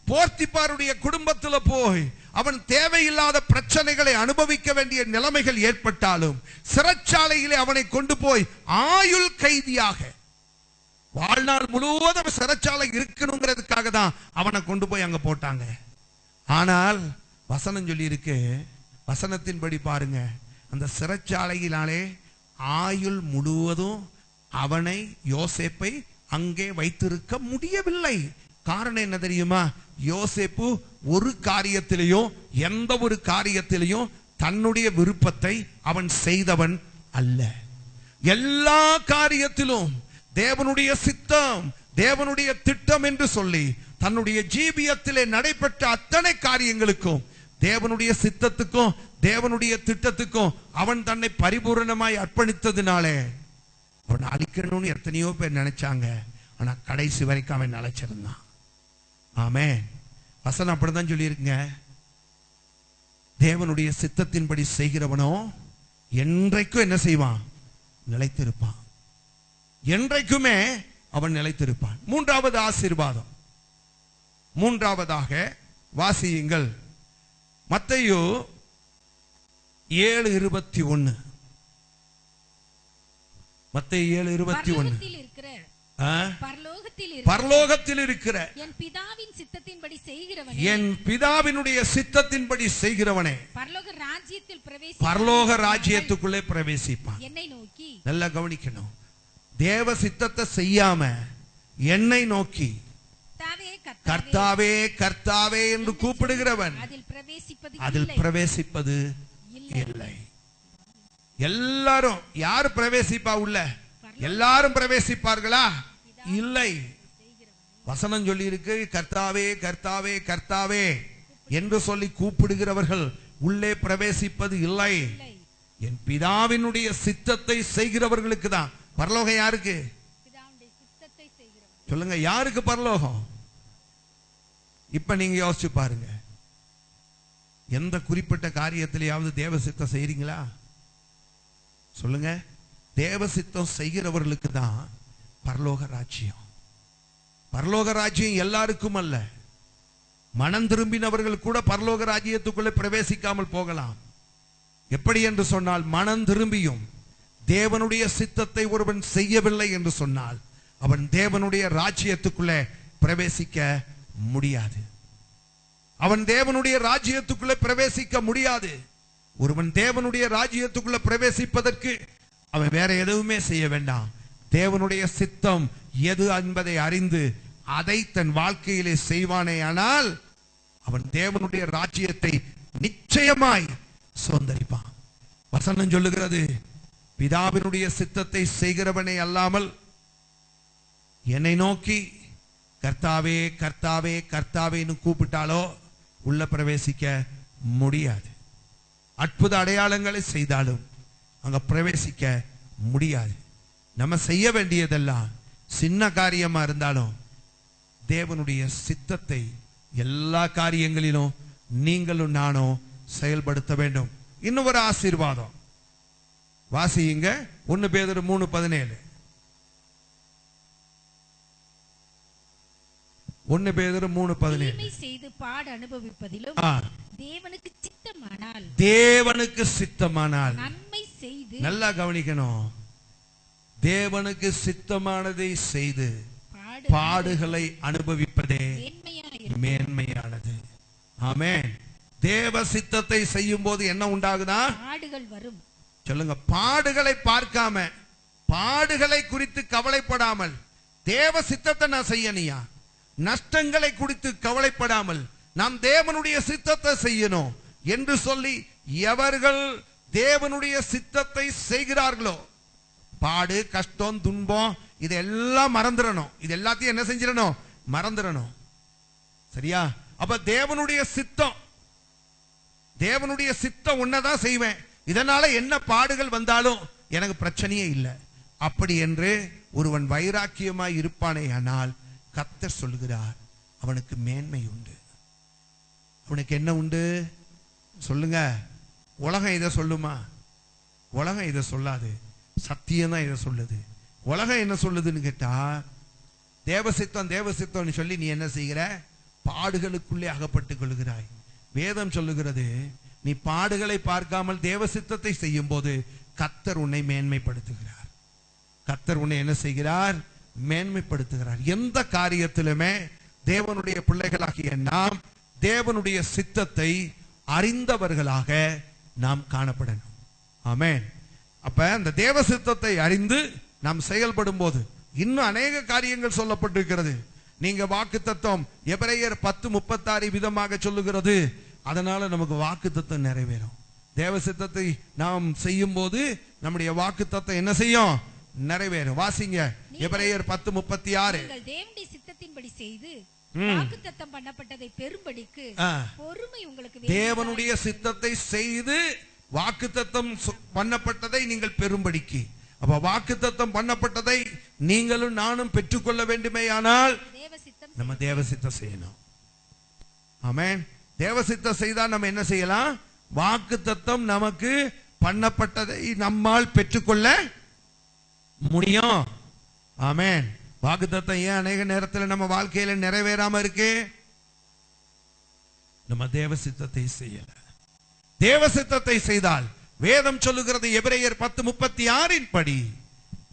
[SPEAKER 1] போர்த்திபாருடைய குடும்பத்தில் போய் அவன் தேவையில்லாத பிரச்சனைகளை அனுபவிக்க வேண்டிய நிலைமைகள் ஏற்பட்டாலும் சிறைச்சாலையிலே அவனை கொண்டு போய் ஆயுள் கைதியாக வாழ்நாள் முழுவதும் சிறைச்சாலை இருக்கணுங்கிறதுக்காக தான் அவனை கொண்டு போய் அங்க போட்டாங்க. ஆனால் வசனம் சொல்லி இருக்கு, வசனத்தின்படி பாருங்க, அந்த சிறைச்சாலையினாலே ஆயுள் முழுவதும் அவனை யோசேப்பை அங்கே வைத்திருக்க முடியவில்லை. காரணம் என்ன தெரியுமா? யோசேப்பு ஒரு காரியத்திலையும் எந்த ஒரு காரியத்திலையும் தன்னுடைய விருப்பத்தை அவன் செய்தவன் அல்ல. எல்லா காரியத்திலும் தேவனுடைய சித்தம், தேவனுடைய திட்டம் என்று சொல்லி தன்னுடைய ஜீவியத்திலே நடைபெற்ற அத்தனை காரியங்களுக்கும், தேவனுடைய சித்தத்துக்கும் தேவனுடைய திட்டத்துக்கும் அவன் தன்னை பரிபூரணமாய் அர்ப்பணித்ததினாலே அவன் அழிக்கணும்னு எத்தனையோ பேர் நினைச்சாங்க. ஆனா கடைசி வரைக்கும் அவன் நிலைச்சிருந்தான். ஆமென். வசனம் அப்படிதான் சொல்லி இருக்குங்க. தேவனுடைய சித்தத்தின்படி செய்கிறவனோ என்றைக்கும் என்ன செய்வான்? நிலைத்திருப்பான். என்றைக்குமே அவன் நிலைத்திருப்பான். மூன்றாவது ஆசீர்வாதம், மூன்றாவதாக வாசியுங்கள். மத்தேயு 7:21. மத்தேயு 7:21. பரலோகத்தில் இருக்கிற
[SPEAKER 2] என் பிதாவின் சித்தத்தின்படி செய்கிறவனே,
[SPEAKER 1] என் பிதாவினுடைய சித்தத்தின்படி செய்கிறவனே
[SPEAKER 2] பரலோக
[SPEAKER 1] ராஜ்யத்துக்குள்ளே பிரவேசிப்பான்.
[SPEAKER 2] என்னை நோக்கி,
[SPEAKER 1] நல்லா கவனிக்கணும், தேவ சித்தத்தை செய்யாம என்னை நோக்கி கர்த்தாவே கர்த்தாவே என்று கூப்பிடுகிறவன் அதில் பிரவேசிப்பது இல்லை. எல்லாரும் யார் பிரவேசிப்பா? உள்ள எல்லாரும் பிரவேசிப்பார்களா? இல்லை. வசனம் சொல்லி இருக்கு, கர்த்தாவே கர்த்தாவே கர்த்தாவே என்று சொல்லி கூப்பிடுகிறவர்கள் உள்ளே பிரவேசிப்பது இல்லை. என் பிதாவினுடைய சித்தத்தை செய்கிறவர்களுக்கு தான் பரலோகம். யாருக்கு சொல்லுங்க, யாருக்கு பரலோகம்? இப்ப நீங்க யோசிச்சு பாருங்க, எந்த குறிப்பிட்ட காரியத்திலேயாவது தேவ சித்தம் செய்றீங்களா? சொல்லுங்க. தேவ சித்தம் செய்கிறவர்களுக்கு தான் பரலோக ராஜ்யம். பரலோக ராஜ்யம் எல்லாருக்கும் அல்ல. மனம் திரும்பினவர்கள் கூட பரலோக ராஜ்யத்துக்குள்ளே பிரவேசிக்காமல் போகலாம். எப்படி என்று சொன்னால், மனம் திரும்பியும் தேவனுடைய சித்தத்தை ஒருவன் செய்யவில்லை என்று சொன்னால் அவன் தேவனுடைய ராஜ்யத்துக்குள்ளே பிரவேசிக்க முடியாது. அவன் தேவனுடைய ராஜ்யத்துக்குள்ளே பிரவேசிக்க முடியாது. ஒருவன் தேவனுடைய ராஜ்யத்துக்குள்ள பிரவேசிப்பதற்கு அவன் வேற எதுவுமே செய்ய வேண்டாம். தேவனுடைய சித்தம் எது என்பதை அறிந்து அதை தன் வாழ்க்கையிலே செய்வானே ஆனால் அவன் தேவனுடைய ராஜ்யத்தை நிச்சயமாய் சுதந்தரிப்பான். வசனம் சொல்லுகிறது, பிதாவினுடைய சித்தத்தை செய்கிறவனே அல்லாமல் என்னை நோக்கி கர்த்தாவே கர்த்தாவே கர்த்தாவேன்னு கூப்பிட்டாலோ உள்ள பிரவேசிக்க முடியாது. அற்புத அடையாளங்களை செய்தாலும் அங்க பிரவேசிக்க முடியாது. நம்ம செய்ய வேண்டியதெல்லாம் சின்ன காரியமா இருந்தாலும் தேவனுடைய சித்தத்தை எல்லா காரியங்களிலும் நீங்களும் நானும் செயல்படுத்த வேண்டும். இன்னும் ஒரு ஆசீர்வாதம் வாசியுங்க. 1 பேதுரு 3:17. 1 பேதுரு 3:17.
[SPEAKER 2] செய்து பாடு அனுபவிப்பதிலும் தேவனுக்கு சித்தமானால் நன்மை செய்து, நல்லா கவனிக்கணும்,
[SPEAKER 1] தேவனுக்கு சித்தமானதை செய்து பாடுகளை அனுபவிப்பதே மேன்மையானது. ஆமென். தேவ சித்தத்தை செய்யும் போது என்ன உண்டாகுதா?
[SPEAKER 2] பாடுகள் வரும்.
[SPEAKER 1] சொல்லுங்க. பாடுகளை பார்க்காம, பாடுகளை குறித்து கவலைப்படாமல், தேவ சித்தத்தை நான் செய்யணியா, நஷ்டங்களை குறித்து கவலைப்படாமல் நாம் தேவனுடைய சித்தத்தை செய்யணும் என்று சொல்லி எவர்கள் தேவனுடைய சித்தத்தை செய்கிறார்களோ பாடு கஷ்டம் துன்பம் இதெல்லாம் மறந்துடணும். இது எல்லாத்தையும் என்ன செஞ்சிடணும்? மறந்துடணும். சரியா? அப்ப தேவனுடைய சித்தம் ஒன்னதான் செய்வேன், இதனால என்ன பாடுகள் வந்தாலும் எனக்கு பிரச்சனையே இல்லை அப்படி என்று ஒருவன் வைராக்கியமாய் இருப்பானே ஆனால் கர்த்தர் சொல்கிறார் அவனுக்கு மேன்மை உண்டு. அவனுக்கு என்ன உண்டு? சொல்லுங்க. உலகம் இதை சொல்லுமா? உலகம் இதை சொல்லாது. சத்தியம் தான் இதை சொல்லுது. உலகம் என்ன சொல்லுதுன்னு கேட்டா, தேவசித்தம் தேவசித்தம்னு சொல்லி நீ என்ன செய்கிற? பாடுகளுக்குள்ளே அகப்பட்டுக் கொள்கிறாய். வேதம் சொல்லுகிறது, நீ பாடுகளை பார்க்காமல் தேவசித்தத்தை செய்யும் போது கர்த்தர் உன்னை மேன்மைப்படுத்துகிறார். கர்த்தர் உன்னை என்ன செய்கிறார்? மேன்மைப்படுத்துகிறார். எந்த காரியத்திலுமே தேவனுடைய பிள்ளைகளாகிய நாம் தேவனுடைய சித்தத்தை அறிந்தவர்களாக நாம் காணப்படணும். ஆமென். அப்ப அந்த தேவ சித்தத்தை அறிந்து நாம் செயல்படும் போது இன்னும் அநேக காரியங்கள் சொல்லப்பட்டிருக்கிறது. நீங்க வாக்குத்தத்தம் எபிரேயர் 10:36 விதமாக சொல்லுகிறது. அதனால நமக்கு வாக்குத்தத்தம் நிறைவேறும். தேவ சித்தத்தை நாம் செய்யும் போது நம்முடைய வாக்குத்தத்தம் என்ன செய்யும்? நிறைவேறும். வாசிங்க எபிரேயர் 10:36.
[SPEAKER 2] நீங்கள் தேவனுடைய சித்தத்தின்படி செய்து வாக்குத்தத்தம் பண்ணப்பட்டதை பெரும்படிக்கு பொறுமை உங்களுக்கு வேண்டும்.
[SPEAKER 1] தேவனுடைய சித்தத்தை செய்து வாக்குத்தத்தம் பண்ணப்பட்டதை நீங்கள் பெரும்படிக்கு. அப்ப வாக்குத்தத்தம் பண்ணப்பட்டதை நீங்களும் நானும் பெற்றுக்கொள்ள வேண்டுமேயானால் நம்ம தேவ சித்தம் செய்யணும். ஆமென். தேவ சித்தம் செய்தா நம்ம என்ன செய்யலாம்? வாக்குத்தத்தம் நமக்கு பண்ணப்பட்டதை நம்மால் பெற்றுக்கொள்ள முடியும். ஆமென். வாக்குத்தத்தம் ஏன் அநேக நேரத்தில் நம்ம வாழ்க்கையில நிறைவேறாம இருக்கு? நம்ம தேவ சித்தத்தை செய்யல. தேவ சித்தத்தை செய்தால் வேதம் சொல்லுகிறது எபிரேயர் 10:36 படி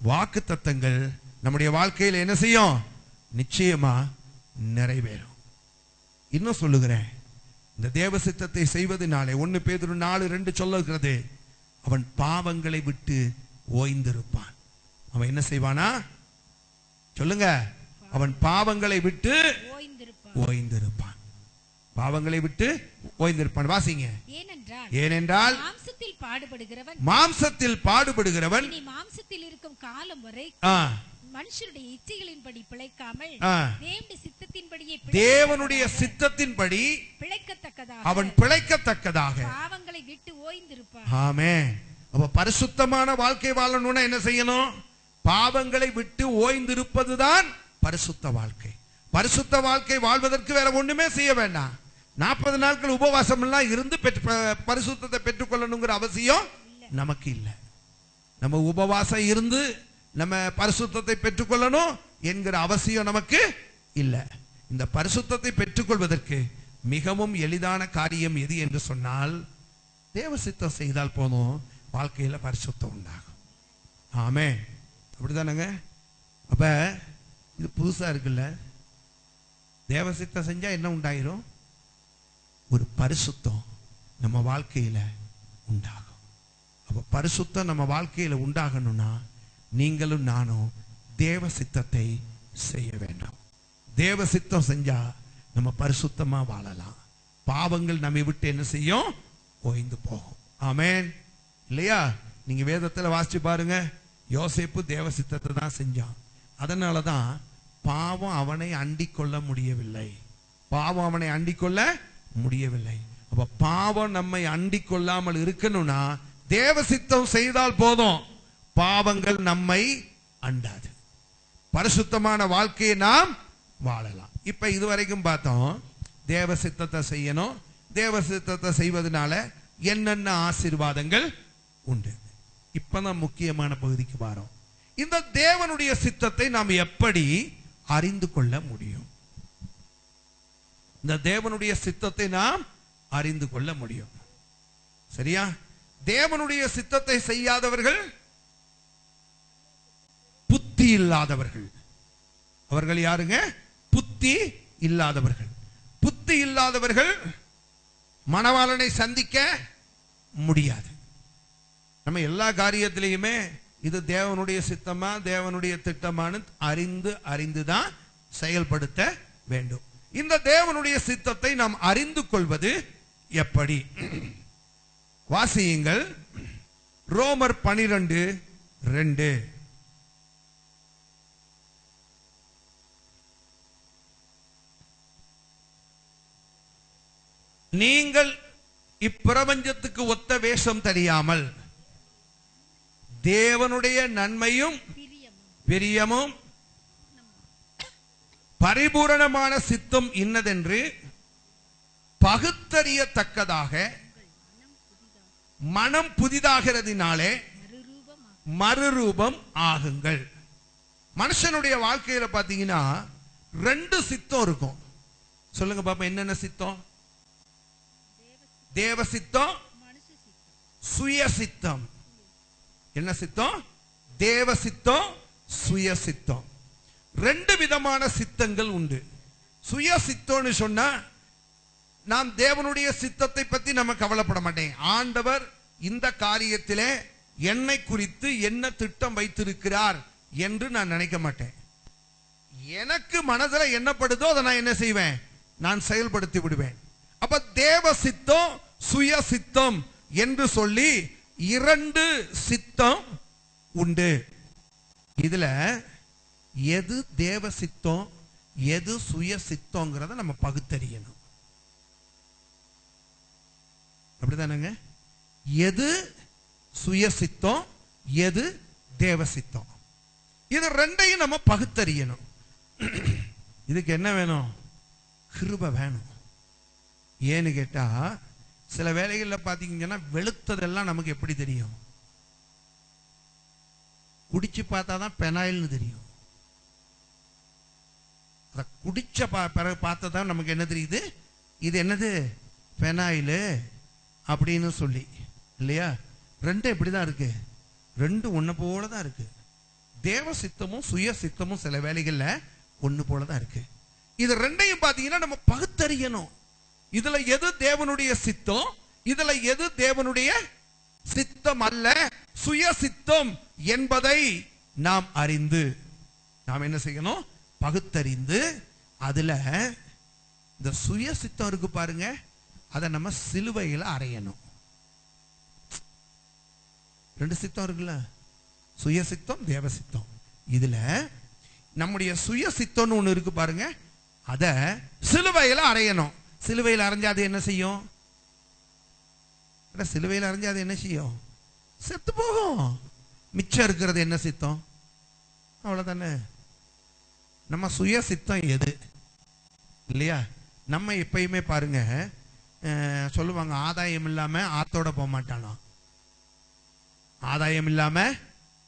[SPEAKER 1] வாக்குத்தத்தங்கள் நம்முடைய வாழ்க்கையில என்ன செய்யும்? நிச்சயமா நிறைவேறும். இன்னும் சொல்லுகிறேன், இந்த தேவ சித்தத்தை செய்வதனாலே 1 பேதுரு 4:2 சொல்லுகிறது, அவன் பாவங்களை விட்டு ஓய்ந்திருப்பான். அவன் என்ன செய்வானா? சொல்லுங்க. அவன் பாவங்களை விட்டு ஓய்ந்திருப்பான். பாவங்களை விட்டு ஓய்ந்திருப்பான். வாசிங்க. ஏனென்றால் மாம்சத்தில் பாடுபடுகிறவன்
[SPEAKER 2] இனி மாம்சத்தில் இருக்கும் காலம் வரை மனுஷருடைய இச்சைகளின்படி பிழைக்காமல்
[SPEAKER 1] தேவனுடைய சித்தத்தின்படி
[SPEAKER 2] பிழைக்கத்தக்கதாக
[SPEAKER 1] அவன் பிழைக்கத்தக்கதாக
[SPEAKER 2] பாவங்களை விட்டு ஓய்ந்திருப்பான்.
[SPEAKER 1] ஆமென். அப்ப பரிசுத்தமான வாழ்க்கை வாழணும்னா என்ன செய்யணும்? பாவங்களை விட்டு ஓய்ந்திருப்பதுதான் பரிசுத்த வாழ்க்கை. பரிசுத்த வாழ்க்கை வாழ்வதற்கு வேற ஒண்ணுமே செய்ய வேண்டாம். 40 நாட்கள் உபவாசம் எல்லாம் இருந்து பரிசுத்தத்தை பெற்றுக்கொள்ளணுங்கிற அவசியம் நமக்கு இல்லை. நம்ம உபவாசம் இருந்து நம்ம பரிசுத்தத்தை பெற்றுக்கொள்ளணும் என்கிற அவசியம் நமக்கு இல்லை. இந்த பரிசுத்தத்தை பெற்றுக்கொள்வதற்கு மிகவும் எளிதான காரியம் எது என்று சொன்னால், தேவ சித்தம் செய்தால் போதும், வாழ்க்கையில பரிசுத்தம் உண்டாகும். ஆமென். அப்படிதானங்க? அப்ப இது புதுசா இருக்குல்ல? தேவ சித்தம் செஞ்சா என்ன உண்டாயிரும்? ஒரு பரிசுத்தம் நம்ம வாழ்க்கையில உண்டாகும். அப்ப பரிசுத்தம் நம்ம வாழ்க்கையில உண்டாகணும்னா நீங்களும் நானும் தேவ சித்தத்தை செய்ய வேண்டும். தேவ சித்தம் செஞ்சா நம்ம பரிசுத்தமா வாழலாம். பாவங்கள் நம்மை விட்டு என்ன செய்யும்? ஓய்ந்து போகும். ஆமென். இல்லையா? நீங்க வேதத்துல வாசிச்சு பாருங்க, யோசேப்பு தேவ சித்தத்தை தான் செஞ்சான். அதனாலதான் பாவம் அவனை அண்டிக் கொள்ள முடியவில்லை. பாவம் அவனை அண்டிக் கொள்ள முடியவில்லை. அப்ப பாவம் நம்மை அண்டிக் கொள்ளாமல் இருக்கணும்னா தேவ சித்தம் செய்தால் போதும், பாவங்கள் நம்மை அண்டாது. பரிசுத்தமான வாழ்க்கையை நாம் வாழலாம். இப்ப இதுவரைக்கும் பார்த்தோம், தேவ சித்தத்தை செய்யணும். தேவ சித்தத்தை செய்வதனால என்னென்ன ஆசீர்வாதங்கள் உண்டு. இப்பதான் முக்கியமான பகுதிக்கு வரோம். இந்த தேவனுடைய சித்தத்தை நாம் எப்படி அறிந்து கொள்ள முடியும்? இந்த தேவனுடைய சித்தத்தை நாம் அறிந்து கொள்ள முடியும். சரியா? தேவனுடைய சித்தத்தை செய்யாதவர்கள் புத்தி இல்லாதவர்கள். அவர்கள் யாருங்க? புத்தி இல்லாதவர்கள். புத்தி இல்லாதவர்கள் மணவாளனை சந்திக்க முடியாது. நம்ம எல்லா காரியத்திலையுமே இது தேவனுடைய சித்தமா தேவனுடைய திட்டமானு அறிந்துதான் செயல்படுத்த வேண்டும். இந்த தேவனுடைய சித்தத்தை நாம் அறிந்து கொள்வது எப்படி? வாசியுங்கள் ரோமர் 12:2. நீங்கள் இப்பிரபஞ்சத்துக்கு ஒத்த வேஷம் தெரியாமல் தேவனுடைய நன்மையும் பிரியமும் பரிபூரணமான சித்தம் இன்னதென்று பகுத்தறியத்தக்கதாக மனம் புதிதாகிறதினாலே மறுரூபம் ஆகுங்கள். மனுஷனுடைய வாழ்க்கையில பாத்தீங்கன்னா 2 சித்தம் இருக்கும். சொல்லுங்க பாப்பா, என்னென்ன சித்தம்? தேவ சித்தம், சுய சித்தம். என்ன சித்தம்? தேவ சித்தம், சுய சித்தம். 2 விதமான சித்தங்கள் உண்டு. சுய சித்தம்னு சொன்னா நாம் தேவனுடைய சித்தத்தை பத்தி நம்ம கவலைப்பட மாட்டேன். ஆண்டவர் இந்த காரியத்திலே என்னை குறித்து என்ன திட்டம் வைத்திருக்கிறார் என்று நான் நினைக்க மாட்டேன். எனக்கு மனதில் என்னப்படுதோ அதை நான் என்ன செய்வேன்? நான் செயல்படுத்தி விடுவேன். அப்ப தேவ சித்தம், சுய சித்தம் என்று சொல்லி இரண்டு சித்தம் உண்டு. இதுல எது தேவ சித்தம் எது சுய சித்தம்ங்கிறத நம்ம பகுத்தறியணும். அப்படிதானங்க? எது சுய சித்தம் எது தேவ சித்தம், இது ரெண்டையும் நம்ம பகுத்தறியணும். இதுக்கு என்ன வேணும்? கிருபை வேணும். ஏன்னு கேட்டா சில வேளைகளில் பாத்தீங்கன்னா வெளுத்ததெல்லாம் நமக்கு எப்படி தெரியும்? குடிச்சு பார்த்தாதான் பெனாயில்னு தெரியும். அதை குடிச்ச பிறகு பார்த்ததான் நமக்கு என்ன தெரியுது? இது என்னது? பெனாயில் அப்படின்னு சொல்லி. இல்லையா? ரெண்டும் எப்படிதான் இருக்கு? ரெண்டும் ஒண்ணு போலதான் இருக்கு. தேவ சித்தமும் சுய சித்தமும் சில வேளைகள்ல ஒண்ணு போலதான் இருக்கு. இது ரெண்டையும் பாத்தீங்கன்னா நம்ம பகுத்தறியணும். இதுல எது தேவனுடைய சித்தம் இதுல எது தேவனுடைய சித்தம் அல்ல, சுய சித்தம் என்பதை நாம் அறிந்து நாம் என்ன செய்யணும்? பகுத்தறிந்து அதுல இந்த சுய சித்தம் இருக்கு பாருங்க, அதை நம்ம சிலுவையில அறையணும். ரெண்டு சித்தம் இருக்குல்ல, சுய சித்தம் தேவ சித்தம். இதுல நம்முடைய சுய சித்தம்னு ஒண்ணு இருக்கு பாருங்க, அத சிலுவையில அறையணும். சிலுவையில் அரைஞ்சா அது என்ன செய்யும்? சிலுவையில் அரைஞ்சா அது என்ன செய்யும்? செத்து போகும். மிச்சம் இருக்கிறது என்ன சித்தம்? அவ்வளவுதானே. நம்ம சுய சித்தம் எது? இல்லையா? நம்ம எப்பயுமே பாருங்க சொல்லுவாங்க, ஆதாயம் இல்லாம ஆத்தோட போக மாட்டானா, ஆதாயம் இல்லாம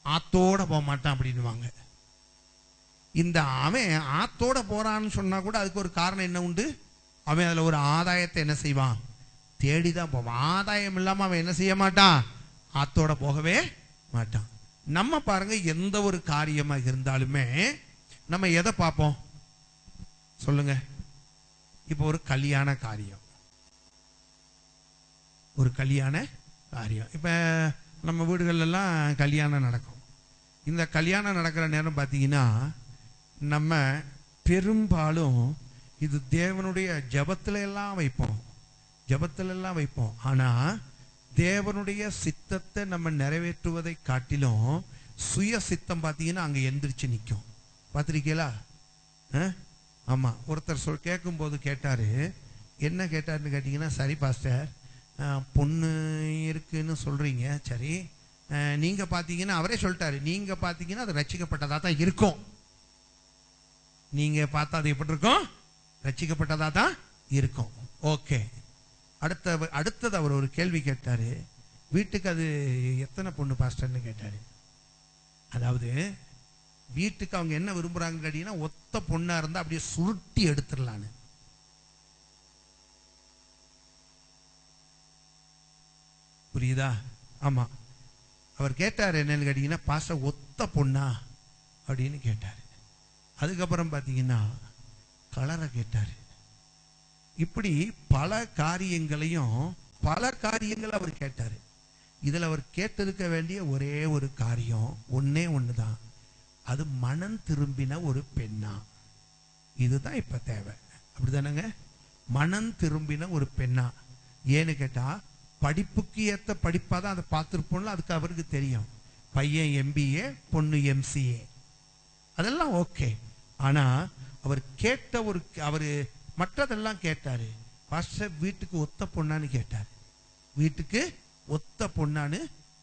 [SPEAKER 1] ஆத்தோட போக மாட்டான் அப்படின்னுவாங்க. இந்த அவன் ஆத்தோட போறான்னு சொன்னா கூட அதுக்கு ஒரு காரணம் என்ன உண்டு? அவன் அதுல ஒரு ஆதாயத்தை என்ன செய்வான்? தேடிதான் போவான். ஆதாயம் இல்லாம அவன் என்ன செய்ய மாட்டான்? ஆத்தோட போகவே மாட்டான். நம்ம பாருங்க, எந்த ஒரு காரியமாக இருந்தாலுமே நம்ம எதை பார்ப்போம் சொல்லுங்க? இப்போ ஒரு கல்யாண காரியம், ஒரு கல்யாண காரியம் இப்ப நம்ம வீடுகள் எல்லாம் கல்யாணம் நடக்கும். இந்த கல்யாணம் நடக்கிற நேரம் பார்த்தீங்கன்னா நம்ம பெரும்பாலும் இது தேவனுடைய ஜபத்துல எல்லாம் வைப்போம், ஜபத்துல எல்லாம் வைப்போம். ஆனா தேவனுடைய சித்தத்தை நம்ம நிறைவேற்றுவதை காட்டிலும் சுய சித்தம் பார்த்தீங்கன்னா அங்க எந்திரிச்சு நிற்கும். பார்த்திருக்கீங்களா? ஆமா. ஒருத்தர் கேட்கும் போது கேட்டாரு, என்ன கேட்டாருன்னு கேட்டீங்கன்னா, சரி பாஸ்டர், பொண்ணு இருக்குன்னு சொல்றீங்க, சரி நீங்க பாத்தீங்கன்னா, அவரே சொல்லிட்டாரு, நீங்க பாத்தீங்கன்னா அது ரட்சிக்கப்பட்டதா தான் இருக்கும். நீங்க பார்த்தா அது எப்படி இருக்கும்? ரட்சிக்கப்பட்டதா தான் இருக்கும். ஓகே. அடுத்தது அவர் ஒரு கேள்வி கேட்டாரு, வீட்டுக்கு அது எத்தனை பொண்ணு பாஸ்டர்னு கேட்டாரு. அதாவது வீட்டுக்கு அவங்க என்ன விரும்புறாங்கன்னு கேட்டீங்கன்னா, ஒத்த பொண்ணா இருந்தா அப்படியே சுருட்டி எடுத்துடலான்னு. புரியுதா? ஆமா. அவர் கேட்டார் என்னன்னு கேட்டீங்கன்னா, பாஸ்டர் ஒத்த பொண்ணா அப்படின்னு கேட்டாரு. அதுக்கப்புறம் பாத்தீங்கன்னா கலரை கேட்டாரு. இப்படி பல காரியங்களையும் பல காரியங்கள் அவர் கேட்டாரு. இதுல அவர் கேட்டிருக்க வேண்டிய ஒரே ஒரு காரியம் ஒன்னே ஒண்ணுதான், அது மனம் திரும்பின ஒரு பெண்ணா. இதுதான் இப்ப தேவை. அப்படிதானங்க? மனம் திரும்பின ஒரு பெண்ணா. ஏன்னு கேட்டா படிப்புக்கு ஏத்த படிப்பாதான் அதை பார்த்திருப்போம்ல, அதுக்கு அவருக்கு தெரியும். பையன் MBA, பொண்ணு MCA, அதெல்லாம் ஓகே. ஆனா அவர் கேட்ட ஒரு அவரு மற்றதெல்லாம் கேட்டாரு. பாஸ்டர் வீட்டுக்கு ஒத்த பொண்ணான்னு கேட்டாரு, வீட்டுக்கு ஒத்த பொண்ணான்னு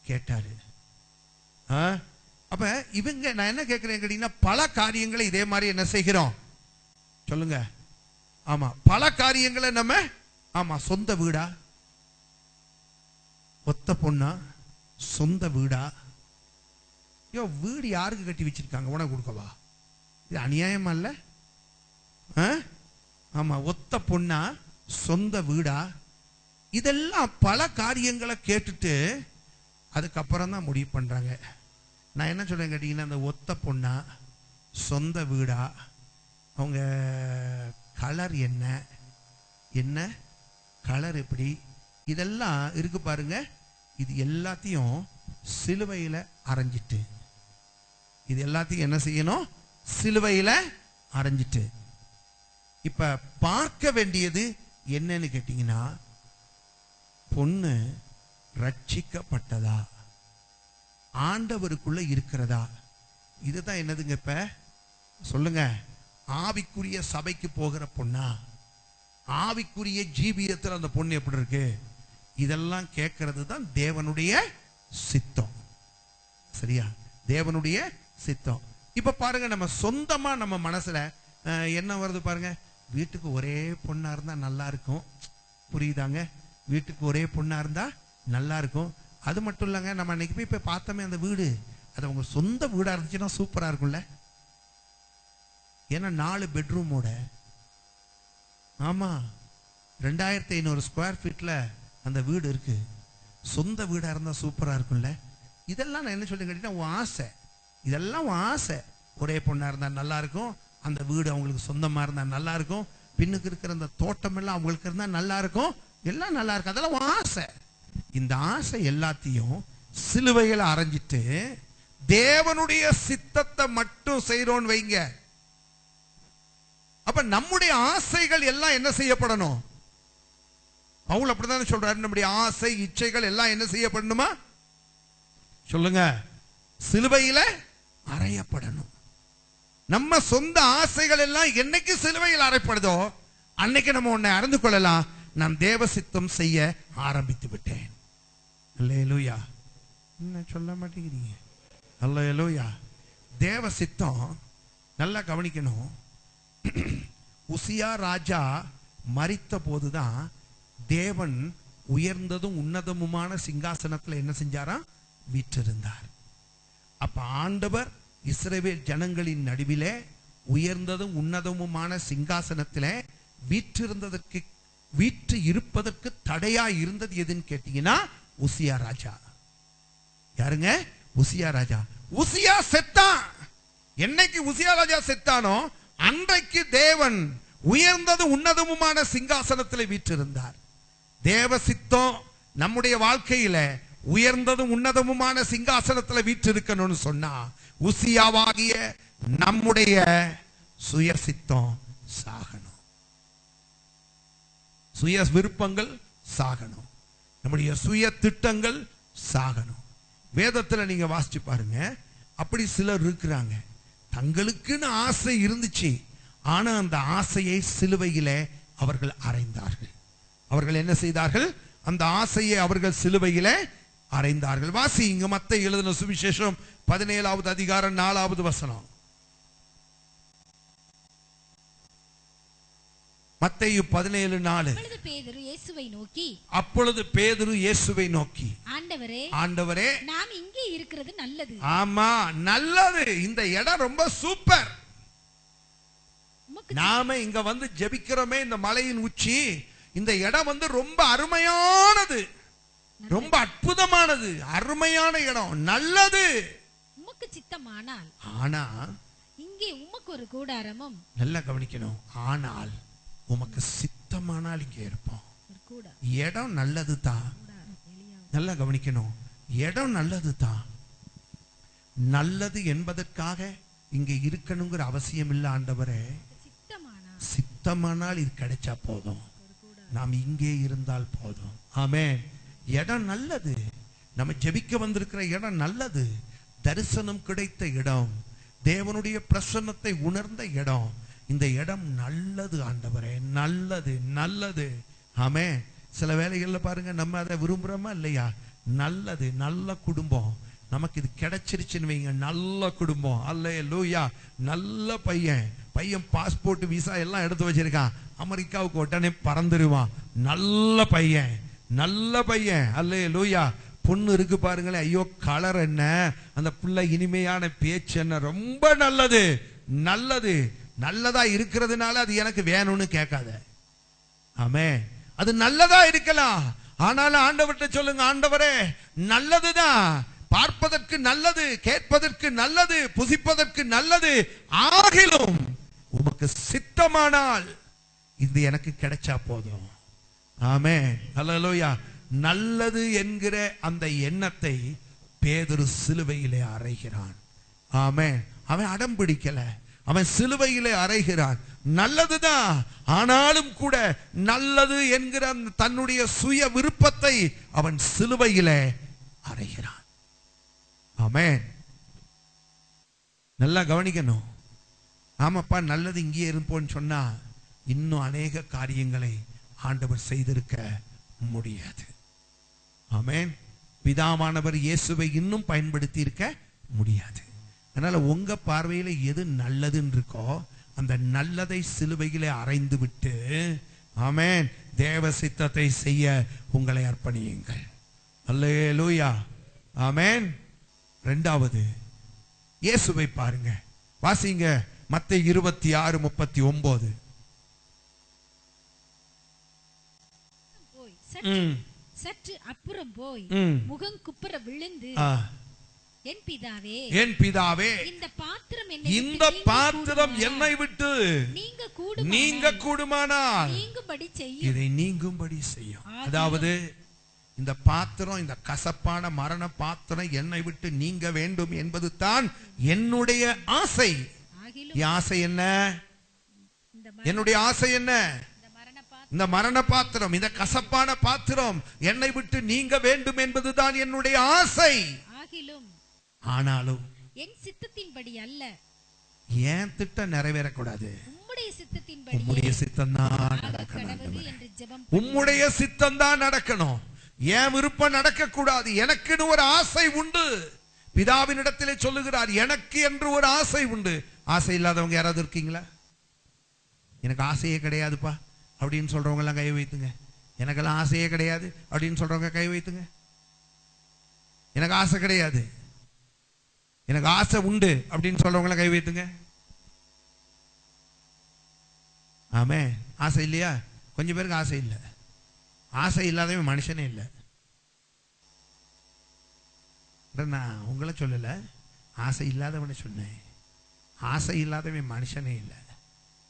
[SPEAKER 1] கேட்டாரு. அப்ப இவங்க நான் என்ன கேட்கிறேன் கேட்டீங்கன்னா, பல காரியங்களை இதே மாதிரி என்ன செய்கிறோம் சொல்லுங்க? ஆமா, பல காரியங்களை நம்ம ஆமா சொந்த வீடா, ஒத்த பொண்ணா, சொந்த வீடா. ஐயோ, வீடு யாருக்கு கட்டி வச்சிருக்காங்க? உனக்கு கொடுக்கவா? இது அநியாயமா இல்ல? ஆமா, ஒத்த பொண்ணா, சொந்த வீடா, இதெல்லாம் பல காரியங்களை கேட்டுட்டு அதுக்கப்புறம் தான் முடிவு பண்றாங்க. நான் என்ன சொல்றேன் கேட்டீங்கன்னா, அந்த ஒத்த பொண்ணா, சொந்த வீடா, அவங்க கலர் என்ன என்ன கலர் எப்படி, இதெல்லாம் இருக்கு பாருங்க. இது எல்லாத்தையும் சிலுவையில அரைஞ்சிட்டு, இது எல்லாத்தையும் என்ன செய்யணும்? சிலுவையில அரைஞ்சிட்டு. இப்ப பார்க்க வேண்டியது என்னன்னு கேட்டீங்கன்னா, பொண்ணு ரட்சிக்கப்பட்டதா, ஆண்டவருக்குள்ள இருக்கிறதா? இதுதான் என்னதுங்க? இப்ப சொல்லுங்க, ஆவிக்குரிய சபைக்கு போகிற பொண்ணா, ஆவிக்குரிய ஜீவியத்தில் அந்த பொண்ணு எப்படி இருக்கு? இதெல்லாம் கேட்கறது தான் தேவனுடைய சித்தம். சரியா? தேவனுடைய சித்தம். இப்ப பாருங்க, நம்ம சொந்தமா நம்ம மனசுல என்ன வருது பாருங்க. வீட்டுக்கு ஒரே பொண்ணா இருந்தா நல்லா இருக்கும். புரியுதாங்க? வீட்டுக்கு ஒரே பொண்ணா இருந்தா நல்லா இருக்கும். அது மட்டும் இல்லைங்க, நம்ம அன்னைக்கு போய் பார்த்தோமே அந்த வீடு, அது அவங்க சொந்த வீடா இருந்துச்சுன்னா சூப்பரா இருக்கும்ல. ஏன்னா 4 பெட்ரூமோட, ஆமா 2500 ஸ்கொயர் ஃபீட்ல அந்த வீடு இருக்கு. சொந்த வீடா இருந்தா சூப்பரா இருக்கும்ல. இதெல்லாம் நான் என்ன சொல்லி கேட்டீங்கன்னா, உன் ஆசை. இதெல்லாம் உன் ஆசை. ஒரே பொண்ணா இருந்தா நல்லா இருக்கும், அந்த வீடு அவங்களுக்கு சொந்தமா இருந்தா நல்லா இருக்கும், பின்னுக்கு இருக்கிற அந்த தோட்டம் எல்லாம் அவங்களுக்கு இருந்தா நல்லா இருக்கும், எல்லாம் நல்லா இருக்கும். அதெல்லாம் உன் ஆசை. இந்த ஆசை எல்லாத்தையும் சிலுவையில் அரைஞ்சிட்டு தேவனுடைய சித்தத்தை மட்டும் செய்றோன்னு வைங்க. அப்ப நம்முடைய ஆசைகள் எல்லாம் என்ன செய்யப்படணும்? பவுல் அப்படித்தானே சொல்றாரு, நம்முடைய ஆசை இச்சைகள் எல்லாம் என்ன செய்யப்படணுமா? சொல்லுங்க, சிலுவையில அறையப்படணும். நம்ம சொந்த ஆசைகள் எல்லாம் என்னைக்கு சிலுவையில் அறையப்படுதோ அன்னைக்கு நம்ம உன்னை அறிந்து கொள்ளலாம், நான் தேவ சித்தம் செய்ய ஆரம்பித்து விட்டேன். அல்லேலூயா. என்ன சொல்ல மாட்டேங்கிறீங்க? அல்லேலூயா. தேவ சித்தம் நல்லா கவனிக்கணும். உசியா ராஜா மரித்த போதுதான் தேவன் உயர்ந்ததும் உன்னதமுமான சிங்காசனத்தில் என்ன செஞ்சாரா? வீற்றிருந்தார். அப்ப ஆண்டவர் இஸ்ரவேல் ஜனங்களின் நடுவிலே உயர்ந்ததும் உன்னதமுமான சிங்காசனத்திலே வீற்றிருந்ததற்கு, வீற்று இருப்பதற்கு தடையா இருந்தது எதுன்னு கேட்டீங்கன்னா உசியா ராஜா. யாருங்க? உசியா ராஜா. உசியா செத்தான். என்னைக்கு உசியா ராஜா செத்தானோ அன்றைக்கு தேவன் உயர்ந்ததும் உன்னதமுமான சிங்காசனத்தில் வீற்றிருந்தார். தேவ சித்தம் நம்முடைய வாழ்க்கையில உயர்ந்ததும் உன்னதமுமான சிங்காசனத்தில் வீற்றிருக்கணும்னு சொன்னா உசியாவாகிய நம்முடைய சுய சித்தம் சாகணும், சுய விருப்பங்கள் சாகணும், நம்முடைய சுய திட்டங்கள் சாகணும். வேதத்துல நீங்க வாசிச்சு பாருங்க, அப்படி சிலர் இருக்கிறாங்க, தங்களுக்குன்னு ஆசை இருந்துச்சு, ஆனா அந்த ஆசையை சிலுவையிலே அவர்கள் அறைந்தார்கள். அவர்கள் என்ன செய்தார்கள்? அந்த ஆசையை அவர்கள் சிலுவையிலே அறைந்தார்கள். வாசி இங்க மத்தேயு எழுதின சுவிசேஷம் 17வது அதிகாரம் 4வது வசனம். மத்தேயு 17:4. அப்பொழுது பேதுரு இயேசுவை நோக்கி, ஆண்டவரே நாம் இங்கே இருக்கிறது நல்லது. ஆமா, நல்லது. இந்த இடம் ரொம்ப சூப்பர். நாம இங்க வந்து ஜெபிக்கிறோமே, இந்த மலையின் உச்சி, இந்த இடம் வந்து ரொம்ப அருமையானது, ரொம்ப அற்புதமானது, அருமையான இடம், நல்லது. உமக்கு சித்தமானால், ஆனா இங்கே உமக்கு ஒரு கூடாரமும், நல்லா கவனிக்கணும், ஆனால் உமக்கு சித்தமானால் இங்கே இருப்போம். இடம் நல்லது தான், நல்லா கவனிக்கணும், இடம் நல்லது தான். நல்லது என்பதற்காக இங்க இருக்கணுங்கிற அவசியம் இல்லை. ஆண்டவரே, சித்தமானால் இது கிடைச்சா போதும், நாம் இங்கே இருந்தால் போதும். ஆமென். இடம் நல்லது, நம்ம ஜெபிக்க வந்திருக்கிற இடம் நல்லது, தரிசனம் கிடைத்த இடம், தேவனுடைய பிரசன்னத்தை உணர்ந்த இடம். இந்த இடம் நல்லது ஆண்டவரே, நல்லது நல்லது. ஆமென். சில வேளைகள்ல பாருங்க, நம்ம அதை விரும்புறோமா இல்லையா? நல்லது, நல்ல குடும்பம் நமக்கு இது கிடைச்சிருச்சுன்னு வைங்க, நல்ல குடும்பம், அல்லேலூயா, நல்ல பையன், பையன் பாஸ்போர்ட் விசா எல்லாம் எடுத்து வச்சிருக்கான், அமெரிக்காவுக்கு உடனே பறந்துருவான், நல்ல பையன், நல்ல பையன், அல்லேலூயா. பொண்ணு இருக்கு பாருங்களேன், ஐயோ கலர் என்ன, அந்த பிள்ளை இனிமையான பேச்சு என்ன, ரொம்ப நல்லது, நல்லது. நல்லதா இருக்கிறதுனால அது எனக்கு வேணும்னு கேட்காத. ஆமென். அது நல்லதா இருக்கலாம், ஆனாலும் ஆண்டவர்கிட்ட சொல்லுங்க, ஆண்டவரே நல்லதுதான், பார்ப்பதற்கு நல்லது, கேட்பதற்கு நல்லது, புசிப்பதற்கு நல்லது, ஆகிலும் உமக்கு சித்தமானால் இது எனக்கு கிடைச்சா போதும். ஆமென். அல்லேலூயா. நல்லது என்கிற அந்த எண்ணத்தை பேதுரு சிலுவையிலே அறைகிறான். ஆமென். அவன் அடம் பிடிக்கல, அவன் சிலுவையிலே அறைகிறான். நல்லதுதான், ஆனாலும் கூட நல்லது என்கிற தன்னுடைய சுய விருப்பத்தை அவன் சிலுவையிலே அறைகிறான். ஆமென். நல்லா கவனிக்கணும். ஆமாப்பா நல்லது இங்கே இருப்போன்னு சொன்னா இன்னும் அநேக காரியங்களை ஆண்டவர் செய்திருக்க முடியாது. ஆமென். பிதாவானவர் இயேசுவை இன்னும் பயன்படுத்தி இருக்க முடியாது. அதனால உங்க பார்வையில எது நல்லதுன்னு இருக்கோ அந்த நல்லதை சிலுவையிலே அறைந்து விட்டு ஆமென் தேவ சித்தத்தை செய்ய உங்களை அர்ப்பணியுங்கள். அல்லேலூயா. ஆமென். இரண்டாவது இயேசுவை பாருங்க, வாசிங்க மத்தேயு 26:39.
[SPEAKER 2] சற்று அப்புறம் போய் முகம் குப்புற விழுந்து என் பிதாவே இந்த பாத்திரம் என்னை விட்டு நீங்க கூடுமானால் இதை நீங்கும்படி செய்யும். அதாவது இந்த பாத்திரம், இந்த கசப்பான மரண பாத்திரம் என்னை விட்டு நீங்க வேண்டும் என்பது தான் என்னுடைய ஆசை. ஆசை என்ன? என்னுடைய ஆசை என்ன? இந்த மரண பாத்திரம், இந்த கசப்பான பாத்திரம் என்னை விட்டு நீங்க வேண்டும் என்பதுதான் என்னுடைய ஆசை. ஆனாலும் என் சித்தத்தின்படி அல்ல,
[SPEAKER 1] ஏன் திட்டம் நிறைவேறக்கூடாது,
[SPEAKER 2] உம்முடைய
[SPEAKER 1] சித்தம் தான் நடக்கணும். உம்முடைய சித்தம் தான் நடக்கணும். ஏன் விருப்பம் நடக்க கூடாது. எனக்குன்னு ஒரு ஆசை உண்டு. பிதாவின் இடத்திலே சொல்லுகிறார், எனக்கு என்று ஒரு ஆசை உண்டு. ஆசை இல்லாதவங்க யாராவது இருக்கீங்களா? எனக்கு ஆசையே கிடையாதுப்பா அப்படின்னு சொல்றவங்க எல்லாம் கை வைத்துங்க. எனக்கெல்லாம் ஆசையே கிடையாது அப்படின்னு சொல்றவங்க கை வைத்துங்க. எனக்கு ஆசை கிடையாது, எனக்கு ஆசை உண்டு அப்படின்னு சொல்றவங்க கை வைத்துங்க. ஆமே. ஆசை இல்லையா? கொஞ்சம் பேருக்கு ஆசை இல்லை. ஆசை இல்லாதவன் மனுஷனே இல்லை. நான் உங்களை சொல்லல, ஆசை இல்லாதவனை சொன்னேன். ஆசை இல்லாதவன் மனுஷனே இல்லை.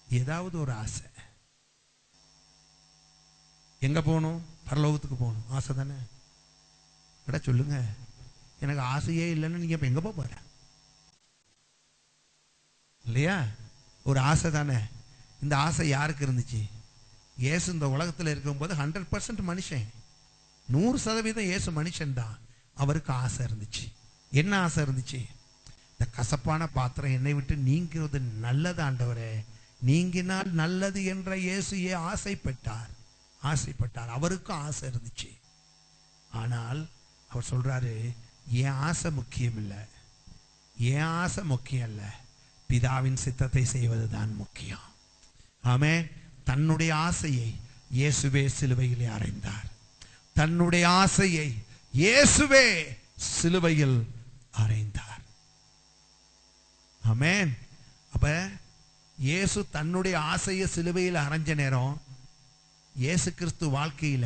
[SPEAKER 1] ஏதாவது ஒரு ஆசை. எங்க போகணும்? பரலோகத்துக்கு போகணும். ஆசை தானே? அட சொல்லுங்க, எனக்கு ஆசையே இல்லைன்னு நீங்க இப்ப எங்க போற இல்லையா? ஒரு ஆசை தானே. இந்த ஆசை யாருக்கு இருந்துச்சு? இயேசு இந்த உலகத்தில் இருக்கும்போது 100% மனுஷன், 100% இயேசு மனுஷன் தான். அவருக்கு ஆசை இருந்துச்சு. என்ன ஆசை இருந்துச்சு? இந்த கசப்பான பாத்திரம் என்னை விட்டு நீங்கிறது நல்லது ஆண்டவரே, நீங்கினால் நல்லது என்ற இயேசுயே ஆசைப்பட்டார். அவருக்கும் ஆசை இருந்துச்சு. ஆனால் அவர் சொல்றாரு, என் ஆசை முக்கியம் இல்லை, என் ஆசை முக்கியம் இல்லை, பிதாவின் சித்தத்தை செய்வதுதான் முக்கியம். ஆமென். தன்னுடைய ஆசையை இயேசுவே சிலுவையிலே அறைந்தார். தன்னுடைய ஆசையை இயேசுவே சிலுவையில் அறைந்தார். ஆமென். அப்ப இயேசு தன்னுடைய ஆசையை சிலுவையில் அறைஞ்ச நேரம் இயேசு கிறிஸ்து வாழ்க்கையில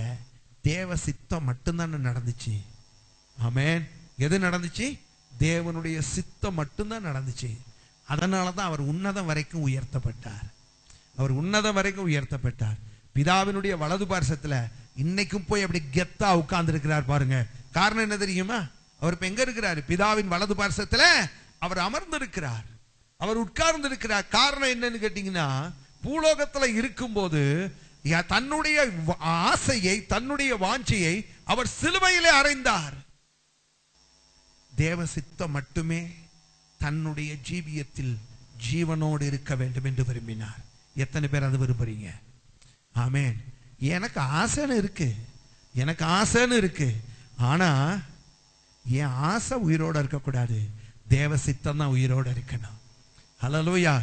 [SPEAKER 1] தேவ சித்தம் மட்டும்தான் நடந்துச்சு. ஆமென். எது நடந்துச்சு? தேவனுடைய சித்தம் மட்டும்தான் நடந்துச்சு. அதனாலதான் அவர் உன்னதம் வரைக்கும் உயர்த்தப்பட்டார். பிதாவினுடைய வலது பார்சத்துல இன்னைக்கும் போய் அப்படி கெத்தா உட்கார்ந்து இருக்கிறார் பாருங்க. காரணம் என்ன தெரியுமா? அவர் இப்ப எங்க இருக்கிறார்? பிதாவின் வலது பார்சத்துல அவர் அமர்ந்து இருக்கிறார், அவர் உட்கார்ந்து இருக்கிறார். காரணம் என்னன்னு கேட்டீங்கன்னா, பூலோகத்துல இருக்கும்போது தன்னுடைய ஆசையை, தன்னுடைய வாஞ்சையை அவர் சிலுவையிலே அறைந்தார். தேவ சித்தம் மட்டுமே தன்னுடைய ஜீவியத்தில் ஜீவனோடு இருக்க வேண்டும் என்று விரும்பினார். எத்தனை பேர் அது விரும்புறீங்க? ஆமென். எனக்கு ஆசைன்னு இருக்கு, ஆனா என் ஆசை உயிரோடு இருக்கக்கூடாது, தேவ சித்தம் தான் உயிரோடு இருக்கணும். ஹல்லேலூயா,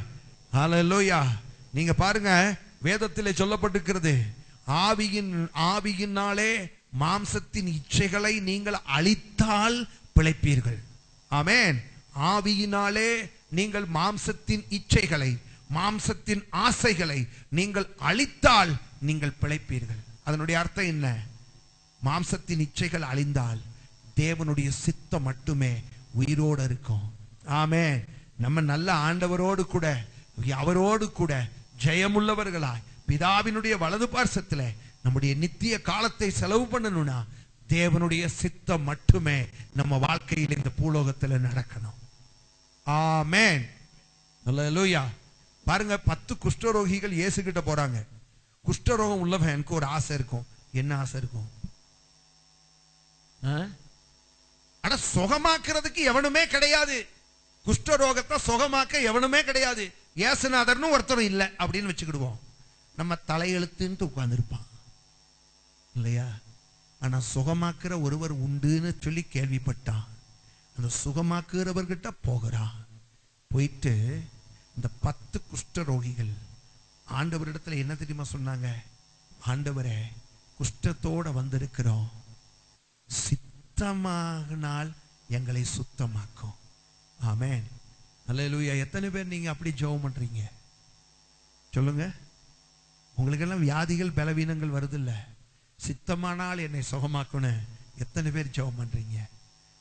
[SPEAKER 1] ஹல்லேலூயா. நீங்க பாருங்க, வேதத்திலே சொல்லப்பட்டிருக்கிறது, ஆவியினாலே மாம்சத்தின் இச்சைகளை நீங்கள் அழித்தால் பிழைப்பீர்கள். ஆமென். ஆவியினாலே நீங்கள் மாம்சத்தின் இச்சைகளை, மாம்சத்தின் ஆசைகளை நீங்கள் அழித்தால் நீங்கள் பிழைப்பீர்கள். அதனுடைய அர்த்தம் என்ன? மாம்சத்தின் இச்சைகள் அழிந்தால் தேவனுடைய சித்தம் மட்டுமே உயிரோடு இருக்கும். ஆமென். நம்ம நல்ல ஆண்டவரோடு கூட, அவரோடு கூட ஜெயமுள்ளவர்களாய் பிதாவினுடைய வலது பார்சத்துல நம்முடைய நித்திய காலத்தை செலவு பண்ணணும்னா தேவனுடைய சித்தம் மட்டுமே நம்ம வாழ்க்கையில் இந்த பூலோகத்தில் நடக்கணும். ஆமென்.
[SPEAKER 2] அல்லேலூயா. பாருங்க, 10 குஷ்டரோகிகள் இயேசு கிட்ட போறாங்க. குஷ்டரோகம் உள்ளவனுக்கு ஒரு ஆசை இருக்கும். என்ன ஆசை இருக்கும்? ஆனா சுகமாக்குறதுக்கு எவனுமே கிடையாது. குஷ்டரோகத்தை சுகமாக்க எவனுமே கிடையாது. இயேசுநாதர்னு ஒருத்தரும் இல்லை அப்படின்னு வச்சுக்கிடுவோம். நம்ம தலையெழுத்துன்ட்டு உட்கார்ந்துருப்பான் இல்லையா? ஆனா சுகமாக்குற ஒருவர் உண்டுன்னு சொல்லி கேள்விப்பட்டான். அந்த சுகமாக்குறவர்கிட்ட போகிறான். போயிட்டு இந்த 10 குஷ்டரோகிகள் ஆண்டவரிடத்துல என்ன தெரியுமா சொன்னாங்க? ஆண்டவரே, குஷ்டத்தோட வந்திருக்கிறோம், சித்தமானால் எங்களை சுத்தமாக்கும். ஆமென். அல்லேலூயா. எத்தனை பேர் நீங்க அப்படி ஜெபம் பண்றீங்க சொல்லுங்க? உங்களுக்கெல்லாம் வியாதிகள் பலவீனங்கள் வருது இல்ல, சித்தமானால் என்னை சுகமாக்கணும். எத்தனை பேர் ஜெபம் பண்றீங்க?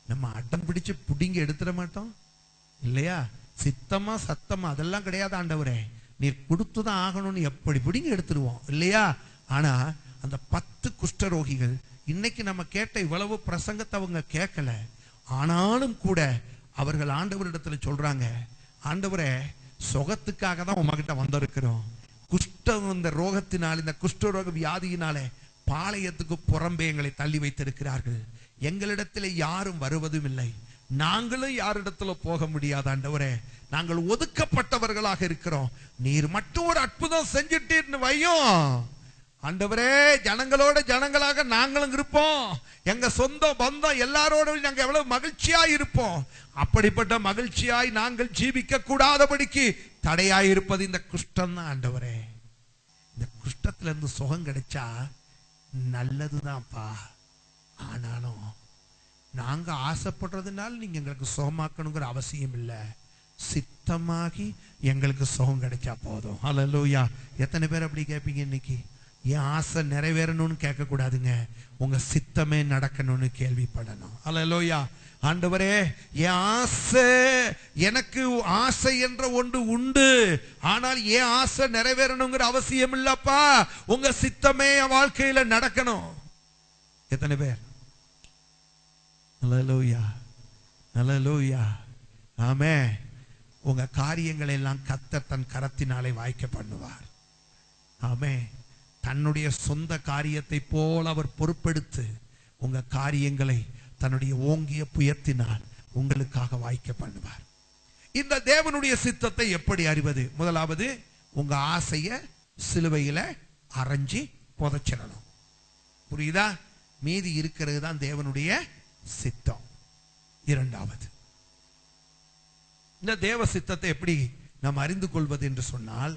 [SPEAKER 2] நம்ம அடம் பிடிச்சு புடிங்க எடுத்துட மாட்டோம் இல்லையா? சித்தமா சத்தமா அதெல்லாம் கிடையாது. ஆண்டவரே நீர் கொடுத்துதான் ஆகணும்னு எப்படி பிடிங்க எடுத்துருவோம் இல்லையா? ஆனா அந்த 10 குஷ்டரோகிகள் இன்னைக்கு நம்ம கேட்ட இவ்வளவு பிரசங்கத்தை அவங்க கேட்கல. ஆனாலும் கூட அவர்கள் ஆண்டவரிடத்துல சொல்றாங்க, ஆண்டவரே சுகத்துக்காக தான் உங்ககிட்ட வந்திருக்கிறோம். குஷ்டம், இந்த ரோகத்தினால், இந்த குஷ்டரோக வியாதியினாலே பாளையத்துக்கு புறம்பே எங்களை தள்ளி வைத்திருக்கிறார்கள். எங்களிடத்தில் யாரும் வருவதும் இல்லை, நாங்களும் யாரிடத்துல போக முடியாது. ஆண்டவரே, நாங்கள் ஒதுக்கப்பட்டவர்களாக இருக்கிறோம். நீர் மட்டும் ஒரு அற்புதம் செஞ்சுட்டீர்னு வையும் ஆண்டவரே, ஜனங்களோட ஜனங்களாக நாங்களும் இருப்போம். எங்க சொந்த பந்தம் எல்லாரோட நாங்க எவ்வளவு மகிழ்ச்சியா இருப்போம். அப்படிப்பட்ட மகிழ்ச்சியாய் நாங்கள் ஜீவிக்க கூடாதபடிக்கு தடையாய் இருப்பது இந்த குஷ்டம் தான். ஆண்டவரே, இந்த குஷ்டத்துல இருந்து சுகம் கிடைச்சா நல்லதுதான்ப்பா. ஆனாலும் நாங்க ஆசைப்படுறதுனால நீங்க எங்களுக்கு சுகமாக்கணுங்கிற அவசியம் இல்லை. சித்தமாகி எங்களுக்கு சுகம் கிடைச்சா போதும். அல்லேலூயா. எத்தனை பேர் அப்படி கேட்பீங்க இன்னைக்கு? என் ஆசை நிறைவேறணும்னு கேட்க கூடாதுங்க, உங்க சித்தமே நடக்கணும்னு கேள்விப்படணும். அல்லேலூயா. ஆண்டவரே, என் ஆசை, எனக்கு ஆசை என்ற ஒன்று உண்டு, ஆனால் என் ஆசை நிறைவேறணுங்கிற அவசியம் இல்லப்பா, உங்க சித்தமே என் வாழ்க்கையில நடக்கணும். எத்தனை பேர்? அல்லேலூயா, அல்லேலூயா. ஆமென். உங்க காரியங்களை எல்லாம் கர்த்தர் தன் கரத்தினாலே வாய்க்க பண்ணுவார். ஆமென். தன்னுடைய சொந்த காரியத்தை போல் அவர் பொறுப்பெடுத்து உங்க காரியங்களை தன்னுடைய ஓங்கிய புயத்தினால் உங்களுக்காக வாய்க்க பண்ணுவார். இந்த தேவனுடைய சித்தத்தை எப்படி அறிவது? முதலாவது, உங்க ஆசைய சிலுவையில அரைஞ்சி புதைச்சிடணும். புரியுதா? மீதி இருக்கிறது தான் தேவனுடைய சித்தம். இரண்டாவது, இந்த தேவ சித்தத்தை எப்படி நாம் அறிந்து கொள்வது என்று சொன்னால்,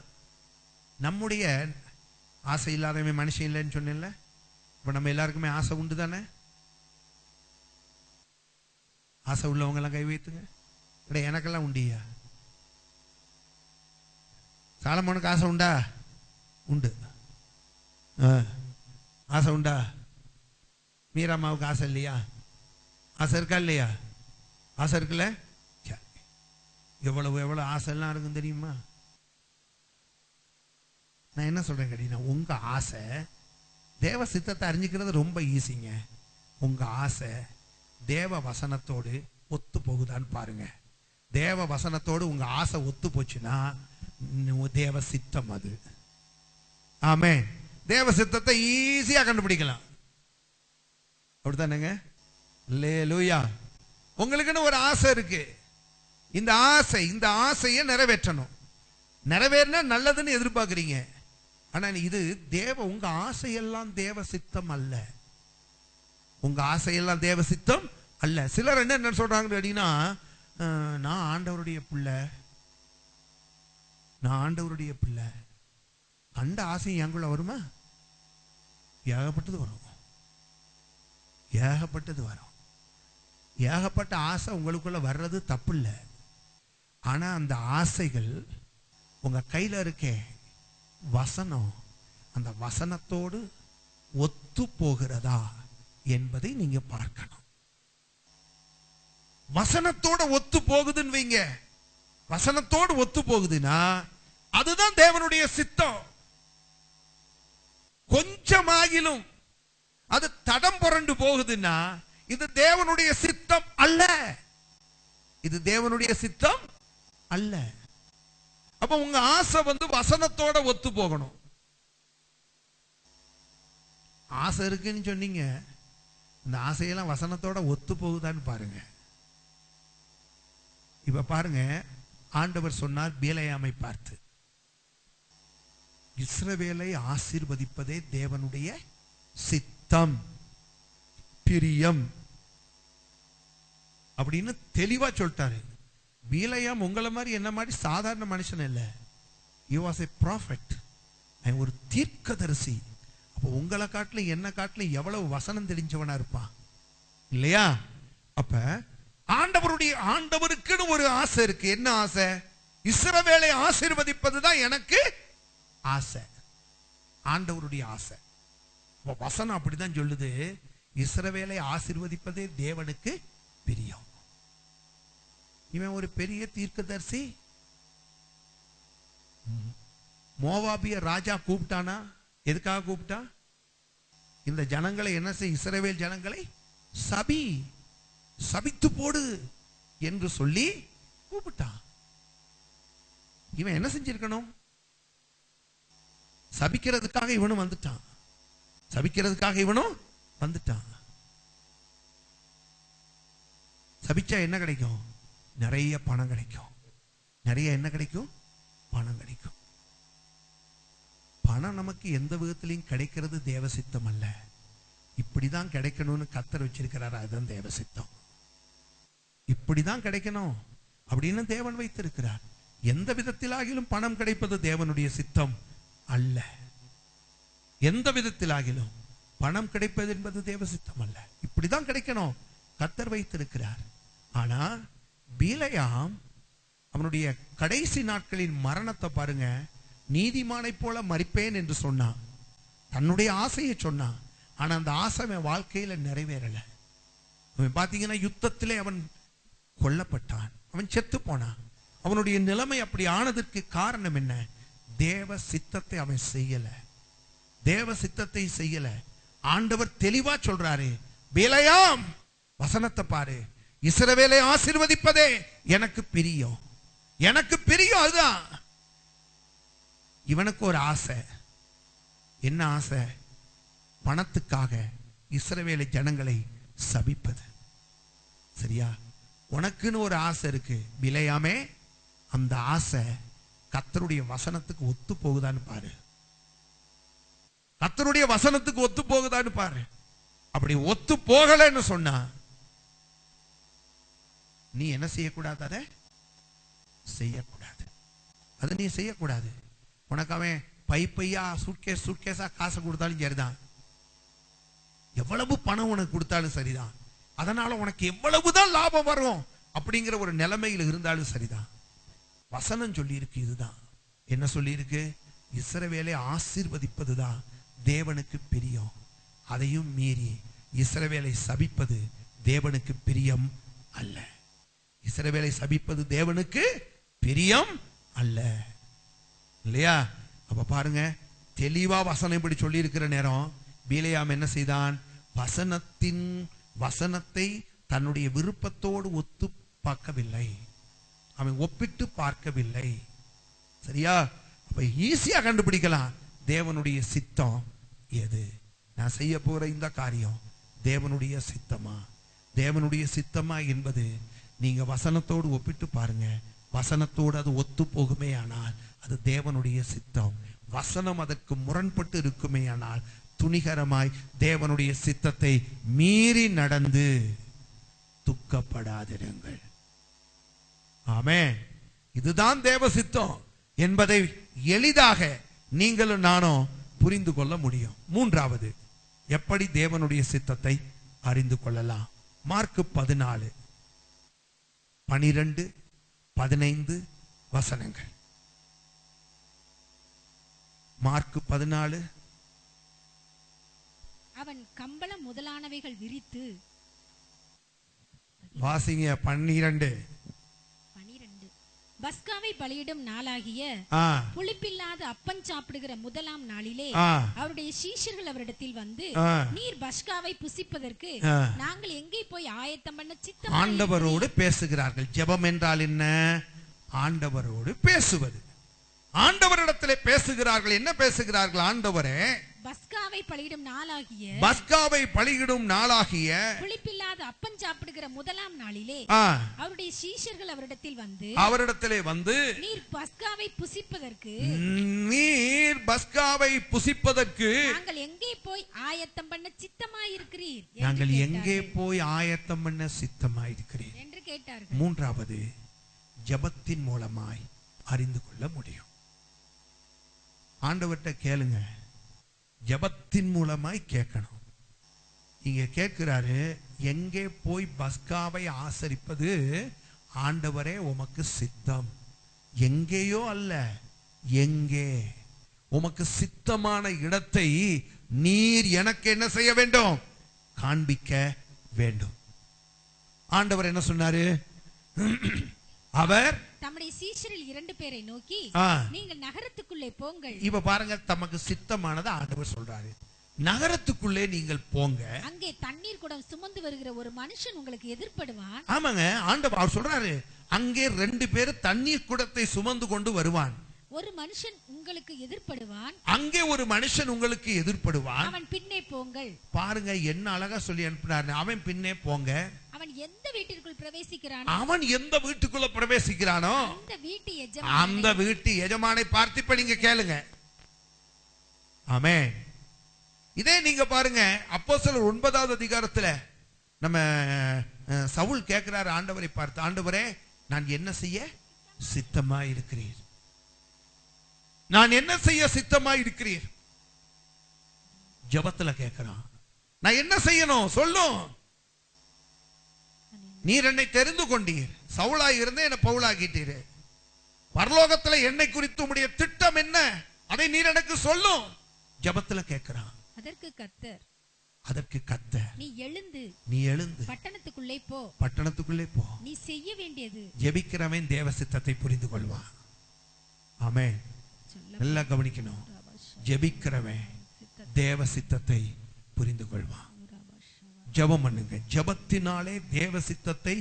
[SPEAKER 2] நம்முடைய ஆசை இல்லாதவன் மனுஷன் இல்லைன்னு சொன்னேன்ல. இப்ப நம்ம எல்லாருக்குமே ஆசை உண்டு தானே? ஆசை உள்ளவங்க எல்லாம் கை வைத்துங்க. எனக்கெல்லாம் உண்டியா? சாலமோனுக்கு ஆசை உண்டா? உண்டு. ஆசை உண்டா? மீராமாவுக்கு ஆசை இல்லையா? ஆசை இருக்கா இல்லையா? ஆசை இருக்குல்ல? எவ்வளவு எவ்வளவு ஆசை எல்லாம் இருக்குன்னு தெரியுமா? நான் என்ன சொல்றேன் கேட்டீங்கன்னா, உங்க ஆசை தேவ சித்தத்தை அறிஞ்சிக்கிறது ரொம்ப ஈஸிங்க. உங்க ஆசை தேவ வசனத்தோடு ஒத்து போகுதான்னு பாருங்க. தேவ வசனத்தோடு உங்க ஆசை ஒத்து போச்சுன்னா தேவ சித்தம் அது. ஆமென். தேவ சித்தத்தை ஈஸியா கண்டுபிடிக்கலாம். அப்படித்தானேங்க? அல்லேலூயா. உங்களுக்குன்னு ஒரு ஆசை இருக்கு. இந்த ஆசையை நிறைவேற்றணும். நிறைவேறினா நல்லதுன்னு எதிர்பார்க்கிறீங்க. ஆனா இது உங்க ஆசையெல்லாம் தேவ சித்தம் அல்ல. உங்க ஆசையெல்லாம் தேவ சித்தம் அல்ல. சிலர் என்ன சொல்றாங்க அப்படின்னா, நான் ஆண்டவருடைய பிள்ளை, அந்த ஆசை எங்குள்ள வருமா? ஏகப்பட்டது வரும். ஏகப்பட்ட ஆசை உங்களுக்குள்ள வர்றது தப்பு இல்லை. ஆனா அந்த ஆசைகள் உங்க கையில இருக்கே வசனம், அந்த வசனத்தோடு ஒத்து போகிறதா என்பதை நீங்க பார்க்கணும். வசனத்தோட ஒத்து போகுதுன்னு வைங்க. வசனத்தோடு ஒத்து போகுதுன்னா அதுதான் தேவனுடைய சித்தம். கொஞ்சமாகிலும் அது தடம் புரண்டு போகுதுன்னா இது தேவனுடைய சித்தம் அல்ல. இது தேவனுடைய சித்தம் அல்ல. அப்ப உங்க ஆசை வசனத்தோட ஒத்து போகணும். ஆசை இருக்குன்னு சொன்னீங்க, இந்த ஆசையெல்லாம் வசனத்தோட ஒத்து போகுதான்னு பாருங்க. இப்ப பாருங்க, ஆண்டவர் சொன்னார் பிலேயாமை பார்த்து, இஸ்ரவேலை ஆசீர்வதிப்பதே தேவனுடைய சித்தம், பிரியம் அப்படின்னு தெளிவா சொல்லிட்டாரு. பிலேயாம் உங்களை மாதிரி என்ன மாதிரி சாதாரண மனுஷன் இல்ல. he was a prophet, ஒரு தீர்க்கதரிசி. அப்ப உங்களை காட்டிலும் என்ன காட்டிலும் எவ்வளவு வசனம் தெரிஞ்சவனா இருப்பான் இல்லையா? அப்ப ஆண்டவருக்குன்னு ஒரு ஆசை இருக்கு. என்ன ஆசை? இஸ்ரவேலை ஆசீர்வதிப்பதுதான் எனக்கு ஆசை. ஆண்டவருடைய ஆசை. வசனம் அப்படிதான் சொல்லுது, இஸ்ரவேலை ஆசீர்வதிப்பதே தேவனுக்கு பிரியம். இவன் ஒரு பெரிய தீர்க்கதரிசி. மோவாபிய ராஜா கூப்பிட்டானா? எதுக்காக கூப்பிட்டா? இந்த ஜனங்களை என்ன செய், இஸ்ரவேல் ஜனங்களை சபித்து போடு என்று சொல்லி கூப்பிட்டான். இவன் என்ன செஞ்சிருக்கணும்? சபிக்கிறதுக்காக இவனும் வந்துட்டான். சபிச்சா என்ன கிடைக்கும்? நிறைய பணம் கிடைக்கும். என்ன கிடைக்கும்? பணம் கிடைக்கும். பணம் நமக்கு எந்த விதத்திலையும் கிடைக்கிறது தேவசித்தம் அல்ல. இப்படிதான் கிடைக்கணும்னு கர்த்தர் வச்சிருக்கிறார். அதுதான் தேவசித்தம். இப்படிதான் கிடைக்கணும் அப்படின்னு தேவன் வைத்திருக்கிறார். எந்த விதத்திலாகிலும் பணம் கிடைப்பது தேவனுடைய சித்தம் அல்ல. எந்த விதத்திலாகிலும் பணம் கிடைப்பது என்பது தேவ சித்தம் அல்ல. இப்படிதான் கிடைக்கணும் கர்த்தர் வைத்திருக்கிறார். ஆனா பிலேயாம் அவனுடைய கடைசி நாட்களின் மரணத்தை பாருங்க. நீதிமானை போல மரிப்பேன் என்று சொன்னான். தன்னுடைய ஆசையை சொன்னான். ஆனா அந்த ஆசை அவன் வாழ்க்கையில நிறைவேறல. அவன் பாத்தீங்கன்னா யுத்தத்திலே அவன் கொல்லப்பட்டான். அவன் செத்து போனான். அவனுடைய நிலைமை அப்படி ஆனதற்கு காரணம் என்ன? தேவ சித்தத்தை அவன் செய்யல. தேவ சித்தத்தை செய்யல. ஆண்டவர் தெளிவா சொல்றாரு, பிலேயாம் வசனத்தை பாரு, இஸ்ரவேலை ஆசீர்வதிப்பதே எனக்கு பிரியம். அதுதான். இவனுக்கு ஒரு ஆசை. என்ன ஆசை? பணத்துக்காக இஸ்ரவேலை ஜனங்களை சபிப்பது. சரியா? உனக்குன்னு ஒரு ஆசை இருக்கு பிலேயாமே. அந்த ஆசை கர்த்தருடைய வசனத்துக்கு ஒத்து போகுதான்னு பாரு. கர்த்தருடைய வசனத்துக்கு ஒத்து போகுதான்னு பாரு. அப்படி ஒத்து போகலன்னு சொன்னா நீ என்ன செய்யக்கூடாது? அதை செய்யக்கூடாது. அதை நீ செய்யக்கூடாது. உனக்கு அவன் பையா சூட்கேஸா காசு கொடுத்தாலும் சரிதான். எவ்வளவு பணம் உனக்கு கொடுத்தாலும் சரிதான். அதனால உனக்கு எவ்வளவுதான் லாபம் வரும் அப்படிங்கிற ஒரு நிலைமையில் இருந்தாலும் சரிதான். வசனம் சொல்லி இருக்கு. இதுதான் என்ன சொல்லி இருக்கு? இஸ்ரவேலை ஆசீர்வதிப்பதுதான் தேவனுக்கு பிரியம். அதையும் மீறி இஸ்ரவேலை சபிப்பது தேவனுக்கு பிரியம் அல்ல. இஸ்ரவேலை சபிப்பது தேவனுக்கு பிரியம் அல்ல. இல்லையா? அப்ப பாருங்க, தெளிவா வசனம் இப்படி சொல்லி இருக்கிற நேரம் பிலேயாம் என்ன செய்தான்? வசனத்தை தன்னுடைய விருப்பத்தோடு ஒத்து பார்க்கவில்லை. அவன் ஒப்பிட்டு பார்க்கவில்லை. சரியா? அப்ப ஈஸியா கண்டுபிடிக்கலாம் தேவனுடைய சித்தம் எது. நான் செய்ய போற இந்த காரியம் தேவனுடைய சித்தமா? தேவனுடைய சித்தமா என்பது நீங்க வசனத்தோடு ஒப்பிட்டு பாருங்க. வசனத்தோடு அது ஒத்து போகுமே ஆனால் அது தேவனுடைய சித்தம். வசனம் அதற்கு முரண்பட்டு இருக்குமே ஆனால் துணிகரமாய் தேவனுடைய சித்தத்தை மீறி நடந்து துக்கப்படாதிருங்கள். ஆமென். இதுதான் தேவ சித்தம் என்பதை எளிதாக நீங்களும் நானும் புரிந்து கொள்ள முடியும். மூன்றாவது, எப்படி தேவனுடைய சித்தத்தை அறிந்து கொள்ளலாம்? மார்க் 14:12-15 வசனங்கள். மார்க் 14.
[SPEAKER 3] அவன் கம்பளம் முதலானவைகள் விரித்து
[SPEAKER 2] வாசிங்க. 12.
[SPEAKER 3] பஸ்காவை பலியிடும் நாளாகிய புளிப்பில்லாத அப்பம் சாப்பிடுகிற முதலாம் நாளிலே அவருடைய சீஷர்கள் அவரிடத்தில் வந்து, நீர் பஸ்காவை புசிப்பதற்கு நாங்கள் எங்கே போய் ஆயத்தம் பண்ண சித்தம்?
[SPEAKER 2] ஆண்டவரோடு பேசுகிறார்கள். ஜெபம் என்றால் என்ன? ஆண்டவரோடு பேசுவது. ஆண்டவரிடத்திலே பேசுகிறார்கள். என்ன பேசுகிறார்கள்? ஆண்டவரே,
[SPEAKER 3] பஸ்காவை பலியிடும் நாளாகிய புளிப்பில்லாத அப்பம் சாப்பிடுகிற முதலாம் நாளிலே அவருடைய சீஷர்கள் அவரிடத்திலே வந்து நீர் பஸ்காவை புசிப்பதற்கு நாங்கள் எங்கே போய் ஆயத்தம் பண்ண சித்தமாயிருக்கிறீர் என்று கேட்டார்கள்.
[SPEAKER 2] மூன்றாவது, ஜெபத்தின் மூலமாய் அறிந்து கொள்ள முடியும். ஆண்டவர்கிட்ட கேளுங்க, ஜெபத்தின் மூலமாய் கேட்கணும். இங்க கேட்கிறாரு, எங்கே போய் பஸ்காவை ஆசரிப்பது ஆண்டவரே உமக்கு சித்தம். எங்கேயோ அல்ல, எங்கே உமக்கு சித்தமான இடத்தை நீர் எனக்கு என்ன செய்ய வேண்டும்? காண்பிக்க வேண்டும். ஆண்டவர் என்ன சொன்னாரு? அவர்
[SPEAKER 3] தம்முடைய சீஷரில் 2 பேரை நோக்கி, நீங்கள் நகரத்துக்குள்ளே போங்கள்.
[SPEAKER 2] இப்ப பாருங்க, தமக்கு சித்தமானது ஆண்டவர் சொல்றாரு. நகரத்துக்குள்ளே நீங்கள் போங்க,
[SPEAKER 3] அங்கே தண்ணீர் குடம் சுமந்து வருகிற ஒரு மனுஷன் உங்களுக்கு எதிர்ப்படுவான்.
[SPEAKER 2] ஆமாங்க, ஆண்டவர் அவர் சொல்றாரு, அங்கே 2 பேர் தண்ணீர் குடத்தை சுமந்து கொண்டு வருவான்.
[SPEAKER 3] ஒரு மனுஷன் உங்களுக்கு எதிர்ப்படுவான்,
[SPEAKER 2] அங்கே ஒரு மனுஷன் உங்களுக்கு எதிர்ப்படுவான்,
[SPEAKER 3] அவன் பின்னே போங்கள்.
[SPEAKER 2] பாருங்க என்ன அழகா சொல்லி அனுப்பினாரு. அவன் பின்னே போங்க.
[SPEAKER 3] அவன் எந்த வீட்டிற்குள் பிரவேசிக்கிறானோ
[SPEAKER 2] அந்த வீட்டு எஜமானை பார்த்து இப்ப நீங்க கேளுங்க. ஆமென். இதே நீங்க பாருங்க, அப்போஸ்தலர் 9வது அதிகாரத்துல நம்ம சவுல் கேட்கிறார் ஆண்டவரை பார்த்து, ஆண்டவரே, நான் என்ன செய்ய சித்தமா இருக்கிறீர்? நான் என்ன செய்ய சித்தமா இருக்கிறீர்? ஜெபத்துல கேட்கிறான். நான் என்ன செய்யணும் சொல்லும். நீர் என்னை தெரிந்து கொண்டீர், சவுலாய் இருந்தே என்ன பவுலாக்கிட்டீர். பரலோகத்துல என்னை குறித்து உம்முடைய திட்டம் என்ன, அதை நீர் எனக்கு சொல்லும். ஜெபத்துல கேட்கிறான். அதற்கு கர்த்தர்
[SPEAKER 3] நீ எழுந்து
[SPEAKER 2] பட்டணத்துக்குள்ளே போ.
[SPEAKER 3] நீ செய்ய வேண்டியது.
[SPEAKER 2] ஜெபிக்கிறவன் தேவ சித்தத்தை புரிந்து கொள்வான். ஆமென். நல்லா கவனிக்கணும். ஜெபிக்கிறவன் தேவ சித்தத்தை புரிந்து கொள்வான். ஜெபம் பண்ணுங்க. ஜெபத்தினாலே தேவ சித்தத்தை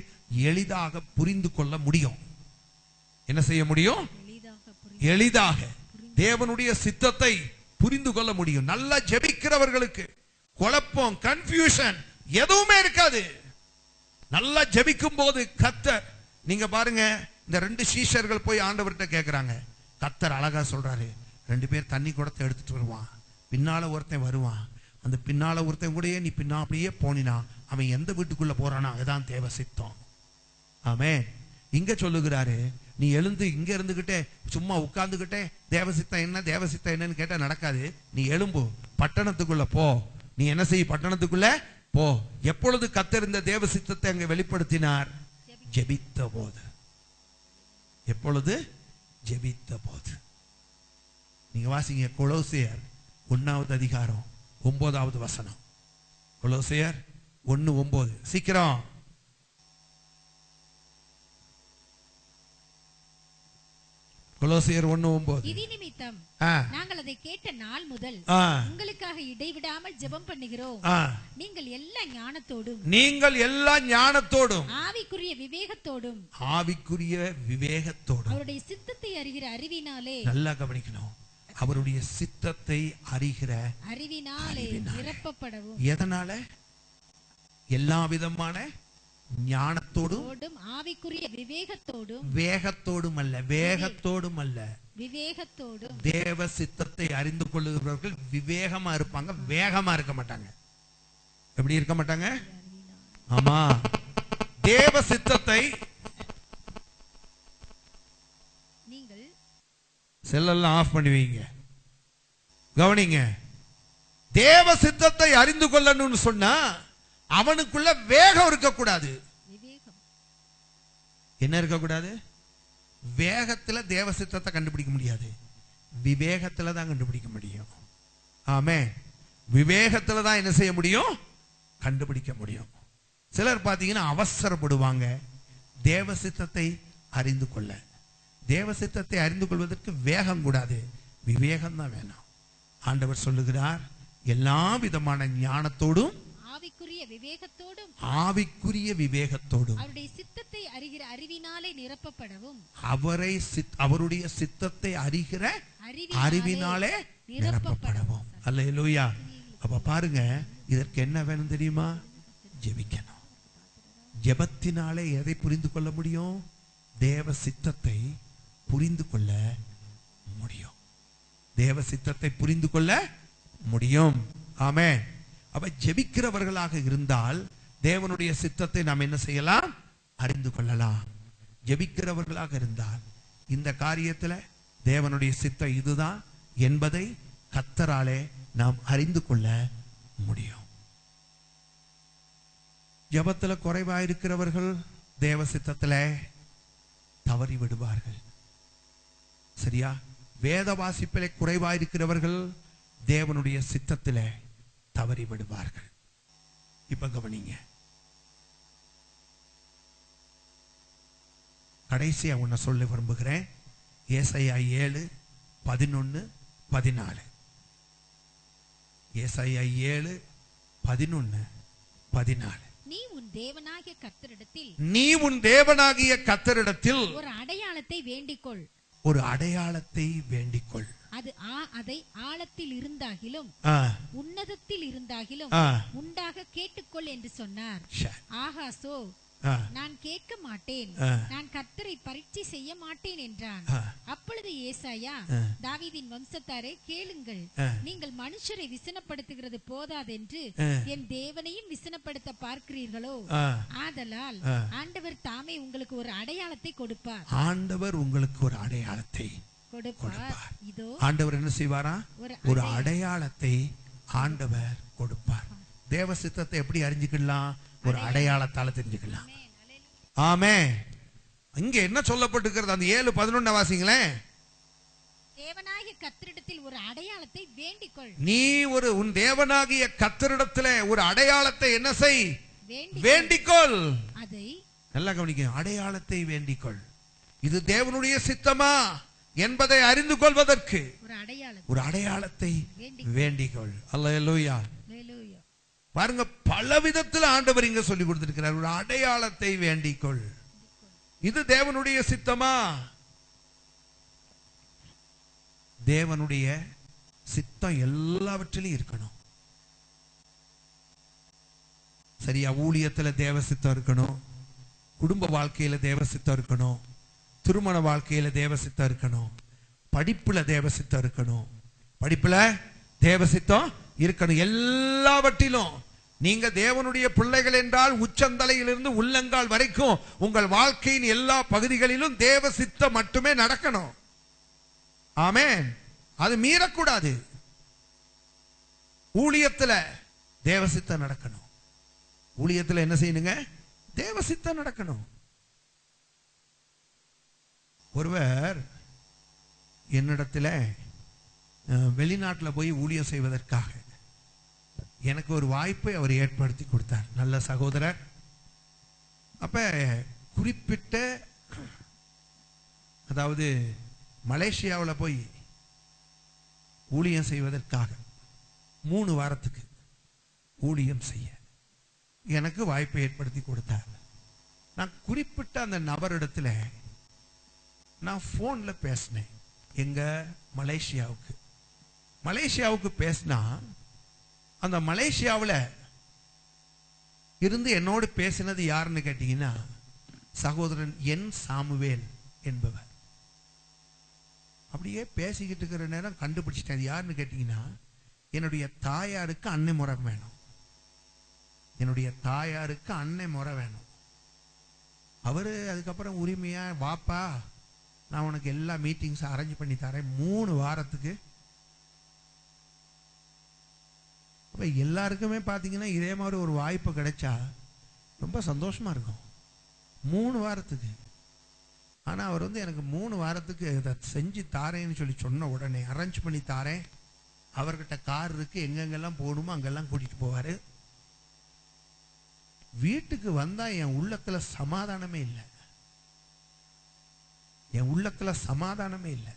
[SPEAKER 2] எளிதாக புரிந்து கொள்ள முடியும். என்ன செய்ய முடியும்? எளிதாக தேவனுடைய சித்தத்தை புரிந்து கொள்ள முடியும். நல்லா ஜெபிக்கிறவர்களுக்கு குழப்பம், கன்ஃபியூஷன் எதுவுமே இருக்காது. நல்லா ஜெபிக்கும் போது கர்த்தர், நீங்க பாருங்க, இந்த 2 சீஷர்கள் போய் ஆண்டவர்கிட்ட கேட்கிறாங்க. கர்த்தர் அழகா சொல்றாரு, 2 பேர் தண்ணி குடத்தை எடுத்துட்டு வருவான், பின்னால ஒருத்தன் வருவான். அந்த பின்னால ஒருத்தன் கூடயே நீ அப்படியே போனினா அவன் எந்த வீட்டுக்குள்ள போறானா அதுதான் தேவ சித்தம். ஆமென். இங்க சொல்லுகிறாரு, நீ எழுந்து இங்க இருந்துகிட்டே சும்மா உட்கார்ந்துகிட்டே தேவசித்தம் என்னன்னு கேட்டா நடக்காது. நீ எழும்பு, பட்டணத்துக்குள்ள போ. நீ என்ன செய்ய? பட்டணத்துக்குள்ள போ. எப்பொழுது கர்த்தர் இந்த தேவ சித்தத்தை அங்க வெளிப்படுத்தினார்? ஜெபித்த போது. எப்பொழுது? ஜெபித்த போது. நீங்க வாசிங்க கொலோசியர் 1வது அதிகாரம் 9வது வசனம். கொலோசியர் 1:9. சீக்கிரம். கொலோசியர் 1:9.
[SPEAKER 3] இது நிமித்தம் நாங்கள் அதை கேட்ட நாள் முதல் உங்களுக்காக இடைவிடாமல் ஜெபம் பண்ணுகிறோம். நீங்கள் எல்லா ஞானத்தோடும் ஆவிக்குரிய விவேகத்தோடும் அவருடைய சித்தத்தை அறிகிற அறிவினாலே.
[SPEAKER 2] நல்லா கவனிக்கணும். அவருடைய சித்தத்தை அறிகிற
[SPEAKER 3] அறிவினாலே நிரப்பப்படவும்.
[SPEAKER 2] எதனால? எல்லா விதமான ஞானத்தோடும்
[SPEAKER 3] ஆவிக்குரிய விவேகத்தோடும்.
[SPEAKER 2] வேகத்தோடும் அல்ல,
[SPEAKER 3] விவேகத்தோடும்.
[SPEAKER 2] தேவ சித்தத்தை அறிந்து கொள்ளுகிறவர்கள் விவேகமா இருப்பாங்க, வேகமா இருக்க மாட்டாங்க. எப்படி இருக்க மாட்டாங்க? ஆமா. தேவ சித்தத்தை
[SPEAKER 3] நீங்கள்
[SPEAKER 2] செல்லெல்லாம் ஆஃப் பண்ணுவீங்க. கவனிங்க. தேவ சித்தத்தை அறிந்து கொள்ளணும்னு சொன்னா அவனுக்குள்ள வேகம் இருக்கக்கூடாது. என்ன இருக்கக்கூடாது? வேகத்துல தேவ சித்தத்தை கண்டுபிடிக்க முடியாது, விவேகத்துல தான் கண்டுபிடிக்க முடியும். ஆமே. விவேகத்துல தான் என்ன செய்ய முடியும்? கண்டுபிடிக்க முடியும். சிலர் பாத்தீங்கன்னா அவசரப்படுவாங்க தேவ சித்தத்தை அறிந்து கொள்ள. தேவ சித்தத்தை அறிந்து கொள்வதற்கு வேகம் கூடாது, விவேகம் தான் வேணும். ஆண்டவர் சொல்லுகிறார், எல்லா விதமான ஞானத்தோடும்
[SPEAKER 3] ஆவிக்குரிய விவேகத்தோடும்
[SPEAKER 2] அவருடைய சித்தத்தை
[SPEAKER 3] அறிகிற அறிவினாலே நிரப்பப்படவும்,
[SPEAKER 2] அவருடைய சித்தத்தை அறிகிற அறிவினாலே நிரப்பப்படவும். அல்லேலூயா. அப்ப பாருங்க, இதற்கு என்ன வேணும் தெரியுமா? ஜெபிக்கணும். ஜெபத்தினாலே எதை புரிந்து கொள்ள முடியும்? தேவ சித்தத்தை புரிந்து கொள்ள முடியும். தேவ சித்தத்தை புரிந்து கொள்ள முடியும். ஆமென். அப்ப ஜெபிக்கிறவர்களாக இருந்தால் தேவனுடைய சித்தத்தை நாம் என்ன செய்யலாம்? அறிந்து கொள்ளலாம். ஜெபிக்கிறவர்களாக இருந்தால் இந்த காரியத்தில் தேவனுடைய சித்தம் இதுதான் என்பதை கர்த்தராலே நாம் அறிந்து கொள்ள முடியும். ஜெபத்தில் குறைவாயிருக்கிறவர்கள் தேவ சித்தத்தில் தவறி விடுவார்கள். சரியா? வேத வாசிப்பிலே குறைவாயிருக்கிறவர்கள் தேவனுடைய சித்தத்திலே தவறி விடுவார்கள். இப்ப கவனிங்க, கடைசியா உன்னை சொல்ல விரும்புகிறேன். ஏசாயா 7:11-14. ஏசாயா 7:11-14.
[SPEAKER 3] நீ உன்
[SPEAKER 2] தேவனாகிய கர்த்தரிடத்தில்
[SPEAKER 3] ஒரு அடையாளத்தை வேண்டிக்கொள்.
[SPEAKER 2] ஒரு அடையாளத்தை வேண்டிக்கொள்.
[SPEAKER 3] அதை ஆழத்தில் இருந்தாகிலும் உன்னதத்தில் இருந்தாகிலும் உண்டாக கேட்டுக்கொள் என்று சொன்னார். ஆகாசோ, நான் கேட்க மாட்டேன், நான் கர்த்தரை பரீட்சை செய்ய மாட்டேன் என்றான். அப்பொழுது ஏசாயா, தாவீதின் வம்சத்தாரே கேளுங்கள், நீங்கள் மனுஷரை விசனப்படுத்துகிறது போதாதென்று என் தேவனையும் விசனப்படுத்த பார்க்கிறீர்களோ? ஆதலால் ஆண்டவர் தாமே உங்களுக்கு ஒரு அடையாளத்தை கொடுப்பார்.
[SPEAKER 2] ஆண்டவர் உங்களுக்கு ஒரு அடையாளத்தை கொடுப்பார்.
[SPEAKER 3] இதோ
[SPEAKER 2] ஆண்டவர் என்ன செய்வாரா? ஒரு அடையாளத்தை ஆண்டவர் கொடுப்பார். தேவ சித்தத்தை எப்படி அறிஞ்சுக்கலாம்? ஒரு அடையாளத்தால தெரிஞ்சுக்கலாம். ஆமென். இங்க என்ன சொல்லப்பட்டிருக்கிறது? அந்த 7:11 வாசிங்களேன்.
[SPEAKER 3] தேவனாகிய கர்த்தரிடத்தில் ஒரு அடையாளத்தை வேண்டிக்கொள்.
[SPEAKER 2] நீ உன் தேவனாகிய கர்த்தரிடத்திலே ஒரு அடையாளத்தை என்ன செய்? வேண்டிக்கொள்.
[SPEAKER 3] அதை
[SPEAKER 2] நல்லா கவனிக்க. அடையாளத்தை வேண்டிக்கொள். இது தேவனுடைய சித்தமா என்பதை அறிந்து கொள்வதற்கு ஒரு அடையாளத்தை வேண்டிக்கொள். அல்லேலூயா. பாருங்க, பல விதத்தில் ஆண்டவர் இங்க சொல்லி கொடுத்திருக்கிறார். ஒரு அடையாளத்தை வேண்டிக்கொள். இது தேவனுடைய சித்தமா? தேவனுடைய சித்தம் எல்லாவற்றிலும் இருக்கணும். சரியா? ஊழியத்துல தேவ சித்தம் இருக்கணும், குடும்ப வாழ்க்கையில தேவ சித்தம் இருக்கணும், திருமண வாழ்க்கையில தேவ சித்தம் இருக்கணும், படிப்புல தேவ சித்தம் இருக்கணும். படிப்புல தேவ சித்தம் இருக்கணும். எல்லாவற்றிலும் நீங்க தேவனுடைய பிள்ளைகள் என்றால் உச்சந்தலையிலிருந்து உள்ளங்கால் வரைக்கும் உங்கள் வாழ்க்கையின் எல்லா பகுதிகளிலும் தேவ சித்தம் மட்டுமே நடக்கணும். ஆமென். அது மீறக்கூடாது. ஊழியத்துல தேவ சித்தம் நடக்கணும். ஊழியத்துல என்ன செய்யணுங்க? தேவ சித்தம் நடக்கணும். ஒருவர் என்னிடத்துல வெளிநாட்டில் போய் ஊழியம் செய்வதற்காக எனக்கு ஒரு வாய்ப்பை அவர் ஏற்படுத்தி கொடுத்தார். நல்ல சகோதரர். அப்ப குறிப்பிட்ட, அதாவது மலேசியாவில் போய் ஊழியம் செய்வதற்காக 3 வாரத்துக்கு ஊழியம் செய்ய எனக்கு வாய்ப்பை ஏற்படுத்தி கொடுத்தார். நான் குறிப்பிட்ட அந்த நபரிடத்துல நான் போன்ல பேசினேன். எங்க மலேசியாவுக்கு பேசினா அந்த மலேசியாவில் இருந்து என்னோடு பேசினது யாருன்னு கேட்டீங்கன்னா சகோதரன் என் சாமுவேல் என்பவர். அப்படியே பேசிக்கிட்டு இருக்கிற நேரம் கண்டுபிடிச்சிட்டேன். அது யாருன்னு கேட்டீங்கன்னா என்னுடைய தாயாருக்கு அன்னை முறை வேணும். என்னுடைய தாயாருக்கு அன்னை முறை வேணும். அவரு அதுக்கப்புறம் உரிமையா, வாப்பா நான் உனக்கு எல்லா மீட்டிங்ஸ் அரேஞ்ச் பண்ணி தரேன் 3 வாரத்துக்கு. எல்லாருக்குமே பார்த்தீங்கன்னா இதே மாதிரி ஒரு வாய்ப்பு கிடைச்சா ரொம்ப சந்தோஷமா இருக்கும். 3 வாரத்துக்கு. ஆனால் அவர் எனக்கு 3 வாரத்துக்கு இதை செஞ்சு தாரேன்னு சொல்லி சொன்ன உடனே அரேஞ்ச் பண்ணி தாரேன். அவர்கிட்ட கார் இருக்கு, எங்கெங்கெல்லாம் போகணுமோ அங்கெல்லாம் கூட்டிட்டு போவாரு. வீட்டுக்கு வந்தா என் உள்ளத்துல சமாதானமே இல்லை. என் உள்ளத்துல சமாதானமே இல்லை.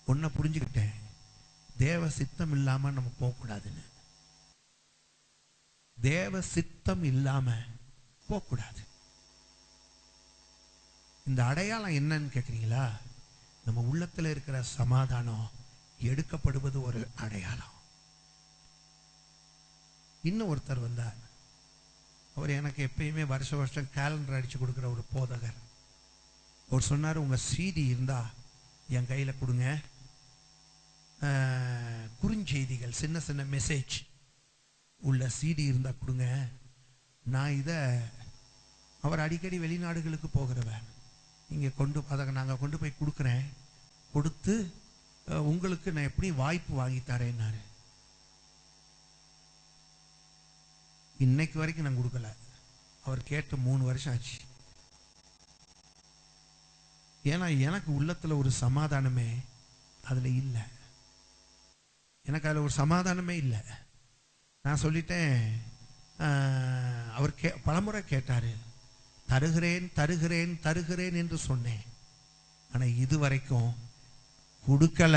[SPEAKER 2] ஒன்ன புரிஞ்சுக்கிட்டேன், தேவ சித்தம் இல்லாம நம்ம போகக்கூடாதுன்னு. தேவ சித்தம் இல்லாம போகக்கூடாது. இந்த அடையாளம் என்னன்னு கேட்குறீங்களா? நம்ம உள்ளத்தில் இருக்கிற சமாதானம் எடுக்கப்படுவது ஒரு அடையாளம். இன்னும் ஒருத்தர் வந்தார். அவர் எனக்கு எப்பயுமே வருஷம் கேலண்டர் அடிச்சு கொடுக்குற ஒரு போதகர். அவர் சொன்னார், உங்க சிடி இருந்தா என் கையில கொடுங்க, குறுஞ்செய்திகள் சின்ன சின்ன மெசேஜ் உள்ள சிடி இருந்தா கொடுங்க. நான் இதை, அவர் அடிக்கடி வெளிநாடுகளுக்கு போகிறவர், இங்கே அதை நாங்கள் கொண்டு போய் கொடுக்குறேன், கொடுத்து உங்களுக்கு நான் எப்படி வாய்ப்பு வாங்கி தரேன்னாரு. இன்னைக்கு வரைக்கும் நான் கொடுக்கல. அவர் கேட்டு 3 வருஷம் ஆச்சு. ஏன்னா எனக்கு உள்ளத்துல ஒரு சமாதானமே அதுல இல்லை. எனக்கு அதுல ஒரு சமாதானமே இல்லை. நான் சொல்லிட்டேன். அவர் பலமுறை கேட்டாரு, தருகிறேன் தருகிறேன் தருகிறேன் என்று சொன்னேன். ஆனா இதுவரைக்கும் கொடுக்கல,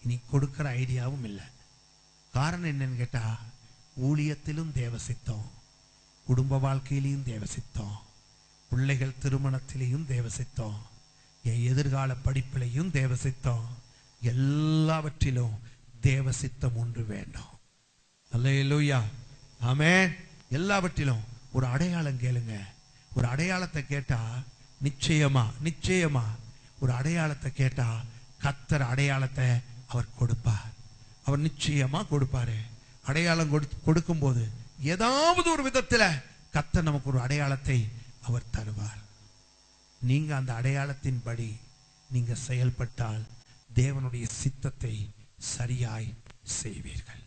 [SPEAKER 2] இனி கொடுக்கிற ஐடியாவும் இல்லை. காரணம் என்னன்னு கேட்டா, ஊழியத்திலும் தேவசித்தம், குடும்ப வாழ்க்கையிலையும் தேவசித்தம், பிள்ளைகள் திருமணத்திலையும் தேவசித்தம், என் எதிர்கால படிப்பிலையும் தேவசித்தம், எல்லாவற்றிலும் தேவசித்தம் ஒன்று வேண்டும். அல்லேலூயா, ஆமென். எல்லாவற்றிலும் ஒரு அடையாளம் கேளுங்க. ஒரு அடையாளத்தை கேட்டா நிச்சயமா நிச்சயமா ஒரு அடையாளத்தை கேட்டா கர்த்தர் அடையாளத்தை அவர் கொடுப்பார். அவர் நிச்சயமா கொடுப்பாரு. அடையாளம் கொடுக்கும் போது ஏதாவது ஒரு விதத்துல கர்த்தர் நமக்கு ஒரு அடையாளத்தை அவர் தருவார். நீங்க அந்த அடையாளத்தின்படி நீங்க செயல்பட்டால் தேவனுடைய சித்தத்தை சரியாய் செய்வீர்கள்.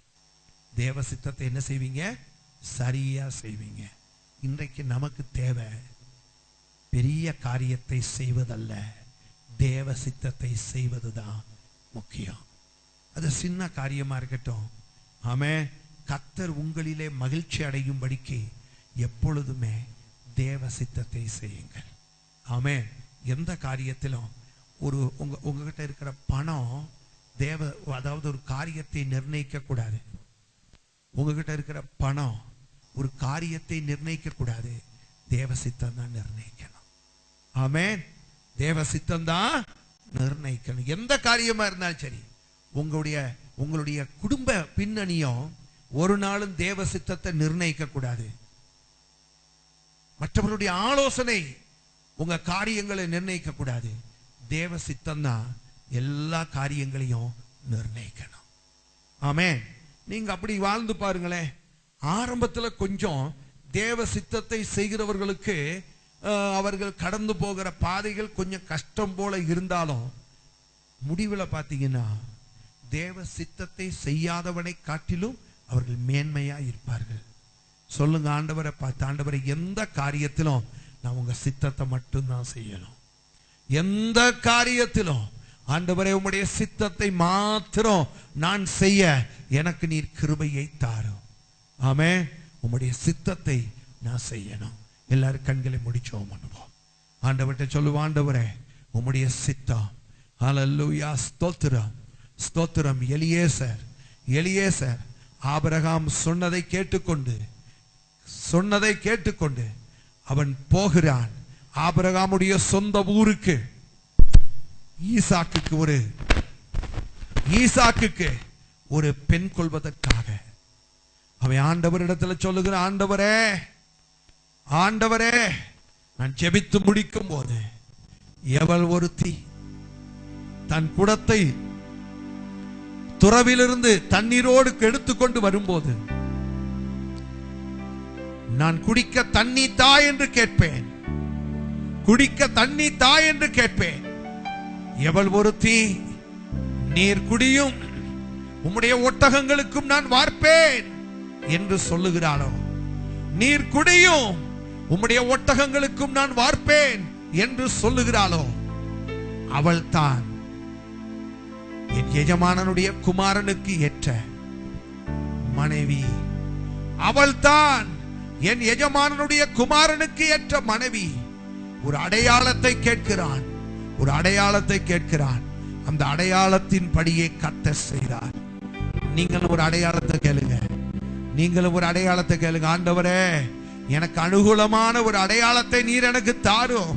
[SPEAKER 2] தேவ சித்தத்தை என்ன செய்வீங்க? சரியா செய்வீங்க. இன்றைக்கு நமக்கு தேவை பெரிய காரியத்தை செய்வதல்ல, தேவ சித்தத்தை செய்வதுதான் முக்கியம். அது சின்ன காரியமா இருக்கட்டும். ஆமென். கர்த்தர் உங்களிலே மகிழ்ச்சி அடையும்படிக்கு எப்பொழுதுமே தேவ சித்தத்தை செய்யுங்கள். ஆமென். எந்த காரியத்திலும் உங்ககிட்ட இருக்கிற பணம் அதாவது ஒரு காரியத்தை நிர்ணயிக்க கூடாது. உங்ககிட்ட இருக்கிற பணம் ஒரு காரியத்தை நிர்ணயிக்க கூடாது. தேவ சித்தம் தான் நிர்ணயிக்கணும். ஆமென். தேவ சித்தம் தான் நிர்ணயிக்கணும். எந்த காரியமா இருந்தாலும் சரி. உங்களுடைய குடும்ப பின்னணியும் ஒரு நாளும் தேவ சித்தத்தை நிர்ணயிக்க கூடாது. மற்றவர்களுடைய ஆலோசனை உங்க காரியங்களை நிர்ணயிக்க கூடாது. தேவ சித்தம் தான் எல்லா காரியங்களையும் நிர்ணயிக்கணும். ஆமென். நீங்க அப்படி வாழ்ந்து பாருங்களேன். ஆரம்பத்துல கொஞ்சம் தேவ சித்தத்தை செய்கிறவர்களுக்கு அவர்கள் கடந்து போகிற பாதைகள் கொஞ்சம் கஷ்டம் போல இருந்தாலும் முடிவில் பார்த்தீங்கன்னா தேவ சித்தத்தை செய்யாதவனை காட்டிலும் அவர்கள் மேன்மையா இருப்பார்கள். சொல்லுங்க, ஆண்டவரை பார்த்து, ஆண்டவரை எந்த காரியத்திலும் நான் உங்க சித்தத்தை மட்டும்தான் செய்யணும். எந்த காரியத்திலும் ஆண்டவரே உம்முடைய சித்தத்தை மாத்திரம் நான் செய்ய எனக்கு நீர் கிருபையை தாரும். ஆமென். உம்முடைய சித்தத்தை நான் செய்யணும். எல்லாரும் கண்களை முடிச்சோம் பண்ணுவோம். ஆண்டவர்கிட்ட சொல்லுவோம், ஆண்டவரே உம்முடைய சித்தம். ஹல்லேலூயா, ஸ்தோத்திரம் ஸ்தோத்திரம். எலியேசர் ஆபிரகாம் சொன்னதை கேட்டுக்கொண்டு அவன் போகிறான் ஆபிரகாமுடைய சொந்த ஊருக்கு. ஈசாக்குக்கு ஒரு பெண் கொள்வதற்காக அவன் ஆண்டவரிடத்துல சொல்லுகிற, ஆண்டவரே நான் ஜெபித்து முடிக்கும் போது எவள் ஒருத்தி தன் குடத்தை துறவிலிருந்து தண்ணீரோடு எடுத்துக்கொண்டு வரும்போது நான் குடிக்க தண்ணி தா என்று கேட்பேன், குடிக்க தண்ணி தா என்று கேட்பேன். எவள் ஒருத்தி நீர் குடியும் உம்முடைய ஒட்டகங்களுக்கும் நான் வார்ப்பேன் என்று சொல்லுகிறாளோ, நீர் குடியும் உம்முடைய ஒட்டகங்களுக்கும் நான் வார்ப்பேன் என்று சொல்லுகிறாளோ, அவள் தான் என் எஜமானனுடைய குமாரனுக்கு ஏற்ற மனைவி. அவள் தான் என் எஜமானனுடைய குமாரனுக்கு ஏற்ற மனைவி. ஒரு அடையாளத்தை கேட்கிறான். அந்த அடையாளத்தின் படியே கர்த்தர் செய்தார். நீங்களும் ஒரு அடையாளத்தை கேளுங்க. ஆண்டவரே எனக்கு அனுகூலமான ஒரு அடையாளத்தை நீர் எனக்கு தாரும்.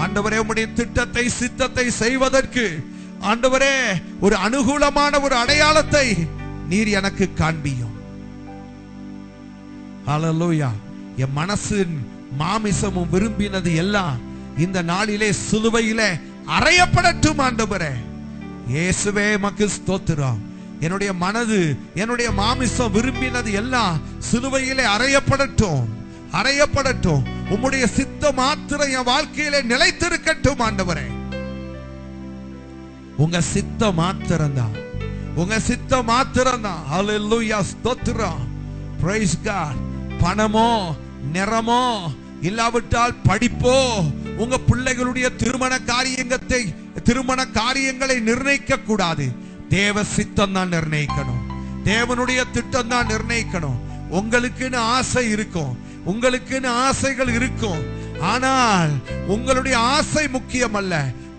[SPEAKER 2] ஆண்டவரே உம்முடைய திட்டத்தை சித்தத்தை செய்வதற்கு ஆண்டவரே ஒரு அனுகூலமான ஒரு அடையாளத்தை நீர் எனக்கு காண்பியும். ஹல்லேலூயா. என் மனசின் மாமிசமும் விரும்பினது எல்லாம் இந்த நாளிலே சிலுவையிலே அறையப்படட்டும் ஆண்டவரே. இயேசுவே உமக்கு ஸ்தோத்திரம். என்னுடைய மனது என்னுடைய மாமிசம் விரும்பினது எல்லாம் சிலுவையிலே அறையப்படட்டும், அறையப்படட்டும். உம்முடைய சித்தம் மாத்திரம் என் வாழ்க்கையிலே நிலைத்திருக்கட்டும் ஆண்டவரே. உங்க சித்தம் மாத்திரம்தான், உங்க சித்தம் மாத்திரம்தான். ஹல்லேலூயா, ஸ்தோத்திரம், பிரைஸ் காட். பணமோ நிறமோ இல்லாவிட்டால் படிப்போ உங்க பிள்ளைகளுடைய திருமண காரியங்களை நிர்ணயிக்க கூடாது. தேவ சித்தம் தான் நிர்ணயிக்கணும், தேவனுடைய திட்டம் தான் நிர்ணயிக்கணும். உங்களுக்குன்னு ஆசை இருக்கும், உங்களுக்குன்னு ஆசைகள் இருக்கும். ஆனால் உங்களுடைய ஆசை முக்கியம் அல்ல,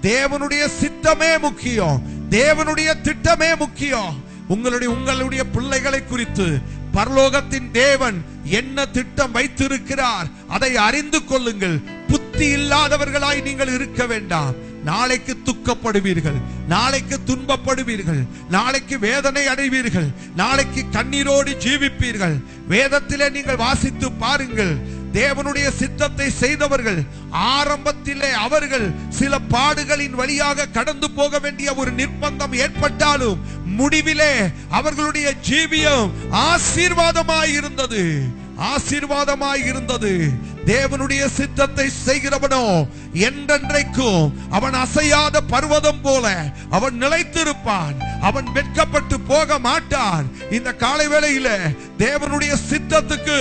[SPEAKER 2] தேவனுடைய சித்தமே முக்கியம், தேவனுடைய திட்டமே முக்கியம். உங்களுடைய பிள்ளைகளை குறித்து பரலோகத்தின் தேவன் என்ன திட்டம் வைத்திருக்கிறார் அதை அறிந்து கொள்ளுங்கள். புத்தி இல்லாதவர்களாய் நீங்கள் இருக்க வேண்டாம். நாளைக்கு துக்கப்படுவீர்கள், நாளைக்கு துன்பப்படுவீர்கள், நாளைக்கு வேதனை அடைவீர்கள், நாளைக்கு கண்ணீரோடு ஜீவிப்பீர்கள். வேதத்திலே நீங்கள் வாசித்து பாருங்கள். தேவனுடைய சித்தத்தை செய்தவர்கள் ஆரம்பத்திலே அவர்கள் சில பாடுகளின் வழியாக கடந்து போக வேண்டிய ஒரு நிர்பந்தம் ஏற்பட்டாலும் முடிவிலே அவர்களுடைய ஜீவியம் ஆசீர்வாதமாய் இருந்தது, ஆசீர்வாதமாய் இருந்தது. தேவனுடைய சித்தத்தை செய்கிறவனோ என்றென்றைக்கும் அவன் அசையாத பர்வதம் போல அவன் நிலைத்திருப்பான், அவன் வெட்கப்பட்டு போக மாட்டான். இந்த காலை வேளையில தேவனுடைய சித்தத்துக்கு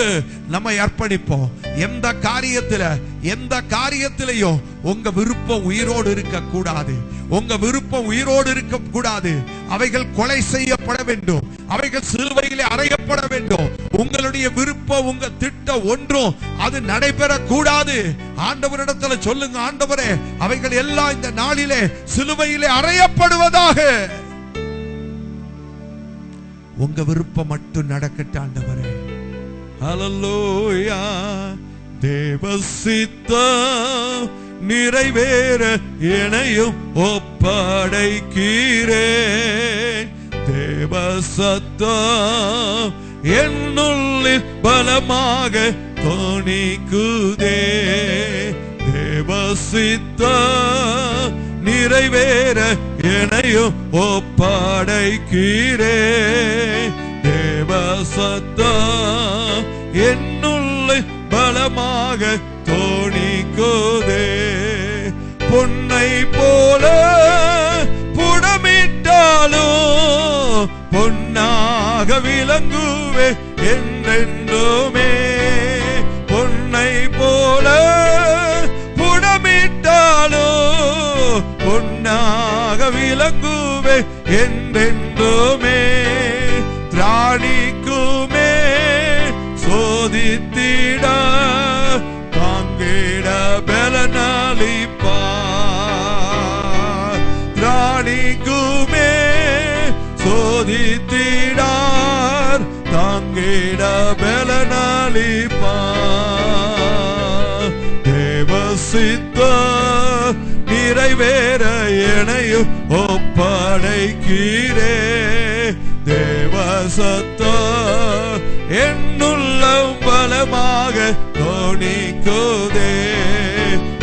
[SPEAKER 2] நம்மை அர்ப்பணிப்போம். எந்த காரியத்திலையும் உங்க விருப்பம் உயிரோடு இருக்க கூடாது, உங்க விருப்பம் உயிரோடு இருக்க கூடாது. அவைகள் கொலை செய்யப்பட வேண்டும், அவைகள் சிலுவையிலே அறையப்பட வேண்டும். உங்களுடைய விருப்பம் உங்க திட்டம் ஒன்றும் அது நடைபெறக்கூடாது. ஆண்டவரிடத்துல சொல்லுங்க, ஆண்டவரே அவைகள் எல்லாம் இந்த நாளிலே சிலுவையிலே அறையப்படுவதாக. உங்க விருப்பம் மட்டும் நடக்கட்டும் ஆண்டவரே. ஹல்லேலூயா. தேவ சித்தம் நிறைவேற என்னையும் ஒப்படைக்கிறேன். தேவ சத்தம் என்னுள்ளில் பலமாக தோணிக்குதே. தேவ சித்தம் நிறைவேற என்னையும் ஒப்படைக்கிறேன். தேவ சத்தம் என்னுள்ளில் பலமாக தோணிக்குதே. பொன்னை போல புடமிட்டாலும் பொன்னாக விளங்குவே என்றென்றுமே. பொன்னை போல புடமிட்டாலும் பொன்னாக விளங்குவே என்றென்றுமே. திராணிக்குமே சோதித்திட தாங்கிட பலனளிப்பார். திராணிக்குமே சோதித்திடார் தாங்கிட பலனளிப்பார். தேவ சித்தம் நிறைவேற என்னையும் ஒப்படைக்கிறேன். தேவ சத்தம் என்னுள்ளம் பலமாக தோணிக்குதே.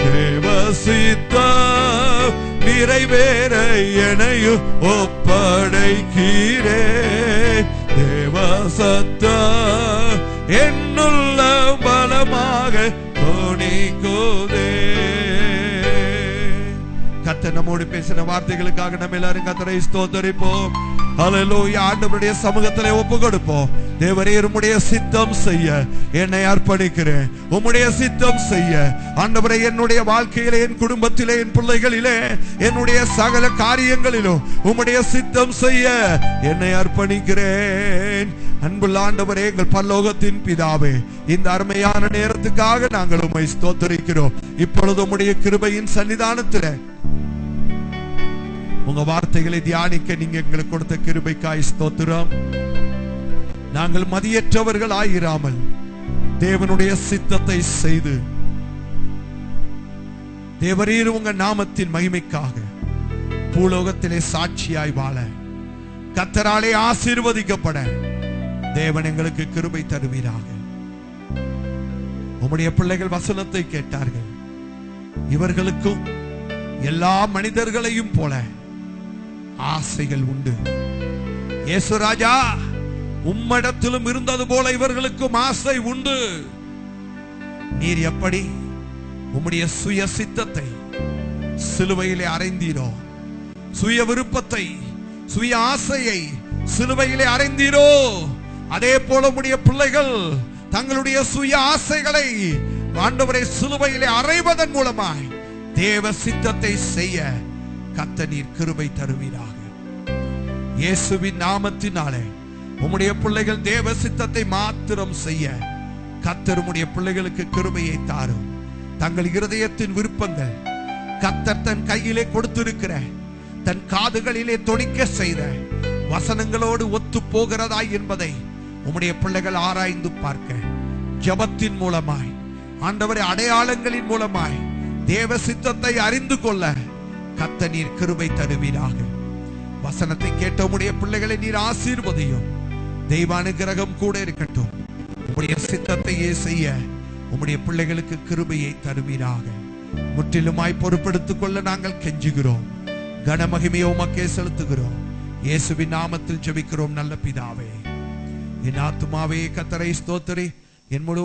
[SPEAKER 2] தேவ சித்தம் நிறைவேற என்னையும் ஒப்படைக்கிறேன். தேவ சத்தம் என்னுள்ளம் பலமாக தோணிக்குதே. கர்த்தர் நம்மோடு பேசின வார்த்தைகளுக்காக நம்ம எல்லாரும் கர்த்தரை ஸ்தோத்திரிப்போம். ஹல்லேலூயா. ஆண்டவருடைய சமூகத்திலே ஒப்பு கொடுப்போம். தேவரே உம்முடைய சித்தம் செய்ய என்னை அர்ப்பணிக்கிறேன். உம்முடைய சித்தம் செய்ய ஆண்டவரே என்னுடைய வாழ்க்கையிலே, என் குடும்பத்திலே, என் பிள்ளைகளிலே, என்னுடைய சகல காரியங்களிலும் உம்முடைய சித்தம் செய்ய என்னை அர்ப்பணிக்கிறேன். அன்புள்ள ஆண்டவரே, எங்கள் பரலோகத்தின் பிதாவே, இந்த அருமையான நேரத்துக்காக நாங்கள் உம்மை ஸ்தோத்திரிக்கிறோம். இப்பொழுது உம்முடைய கிருபையின் சன்னிதானத்திலே உங்க வார்த்தைகளை தியானிக்க நீங்க எங்களுக்கு கொடுத்த கிருபைக்காய் ஸ்தோத்திரம். நாங்கள் மதியற்றவர்கள் ஆயிராமல் தேவனுடைய சித்தத்தை செய்து தேவரீர் உங்க நாமத்தின் மகிமைக்காக பூலோகத்திலே சாட்சியாய் வாழ, கர்த்தராலே ஆசீர்வதிக்கப்பட தேவன் எங்களுக்கு கிருபை தருவீராக. உம்முடைய பிள்ளைகள் வசனத்தை கேட்டார்கள். இவர்களுக்கும் எல்லா மனிதர்களையும் போல ஆசைகள் உண்டு. இயேசு ராஜா, உம்மிடத்திலும் இருந்தது போல இவர்களுக்கும் ஆசை உண்டு. நீர் எப்படி உம்முடைய சுய சித்தத்தை சிலுவையிலே அறைந்தீரோ, சுய விருப்பத்தை, சுய ஆசையை சிலுவையிலே அறைந்தீரோ, அதே போல உம்முடைய பிள்ளைகள் தங்களுடைய சுய ஆசைகளை ஆண்டவரை சிலுவையிலே அறைவதன் மூலமாய் தேவ சித்தத்தை செய்ய கர்த்தர் நீர் கிருபை தருவீராக. இயேசுவின் நாமத்தினாலே உம்முடைய பிள்ளைகள் தேவ சித்தத்தை மாத்திரம் செய்ய கர்த்தர் உம்முடைய பிள்ளைகளுக்கு கிருபையை தாரும். தங்கள் இருதயத்தின் விருப்பங்கள் கர்த்தர் தன் கையிலே கொடுத்திருக்கிற, தன் காதுகளிலே தொனிக்க செய்த வசனங்களோடு ஒத்து போகிறதா என்பதை உம்முடைய பிள்ளைகள் ஆராய்ந்து பார்க்க, ஜெபத்தின் மூலமாய், ஆண்டவரே அடையாளங்களின் மூலமாய் தேவ சித்தத்தை அறிந்து கொள்ள கர்த்தர் நீர் கிருபை தருவீராக. வசனத்தை கேட்ட உம்முடைய பிள்ளைகளை நீர் ஆசீர்வதியும். தெய்வ அனுகிரகம் கூட இருக்கட்டும். உம்முடைய சித்தத்தையே செய்ய உம்முடைய பிள்ளைகளுக்கு கிருபையை தருவீராக. முற்றிலுமாய் பொறுப்பெடுத்துக் கொள்ள நாங்கள் கெஞ்சுகிறோம். கனமகிமையை உமக்கே செலுத்துகிறோம். இயேசுவின் நாமத்தில் ஜெபிக்கிறோம் நல்ல பிதாவே. என் ஆத்துமாவே கர்த்தரை ஸ்தோத்திரி, என் முழு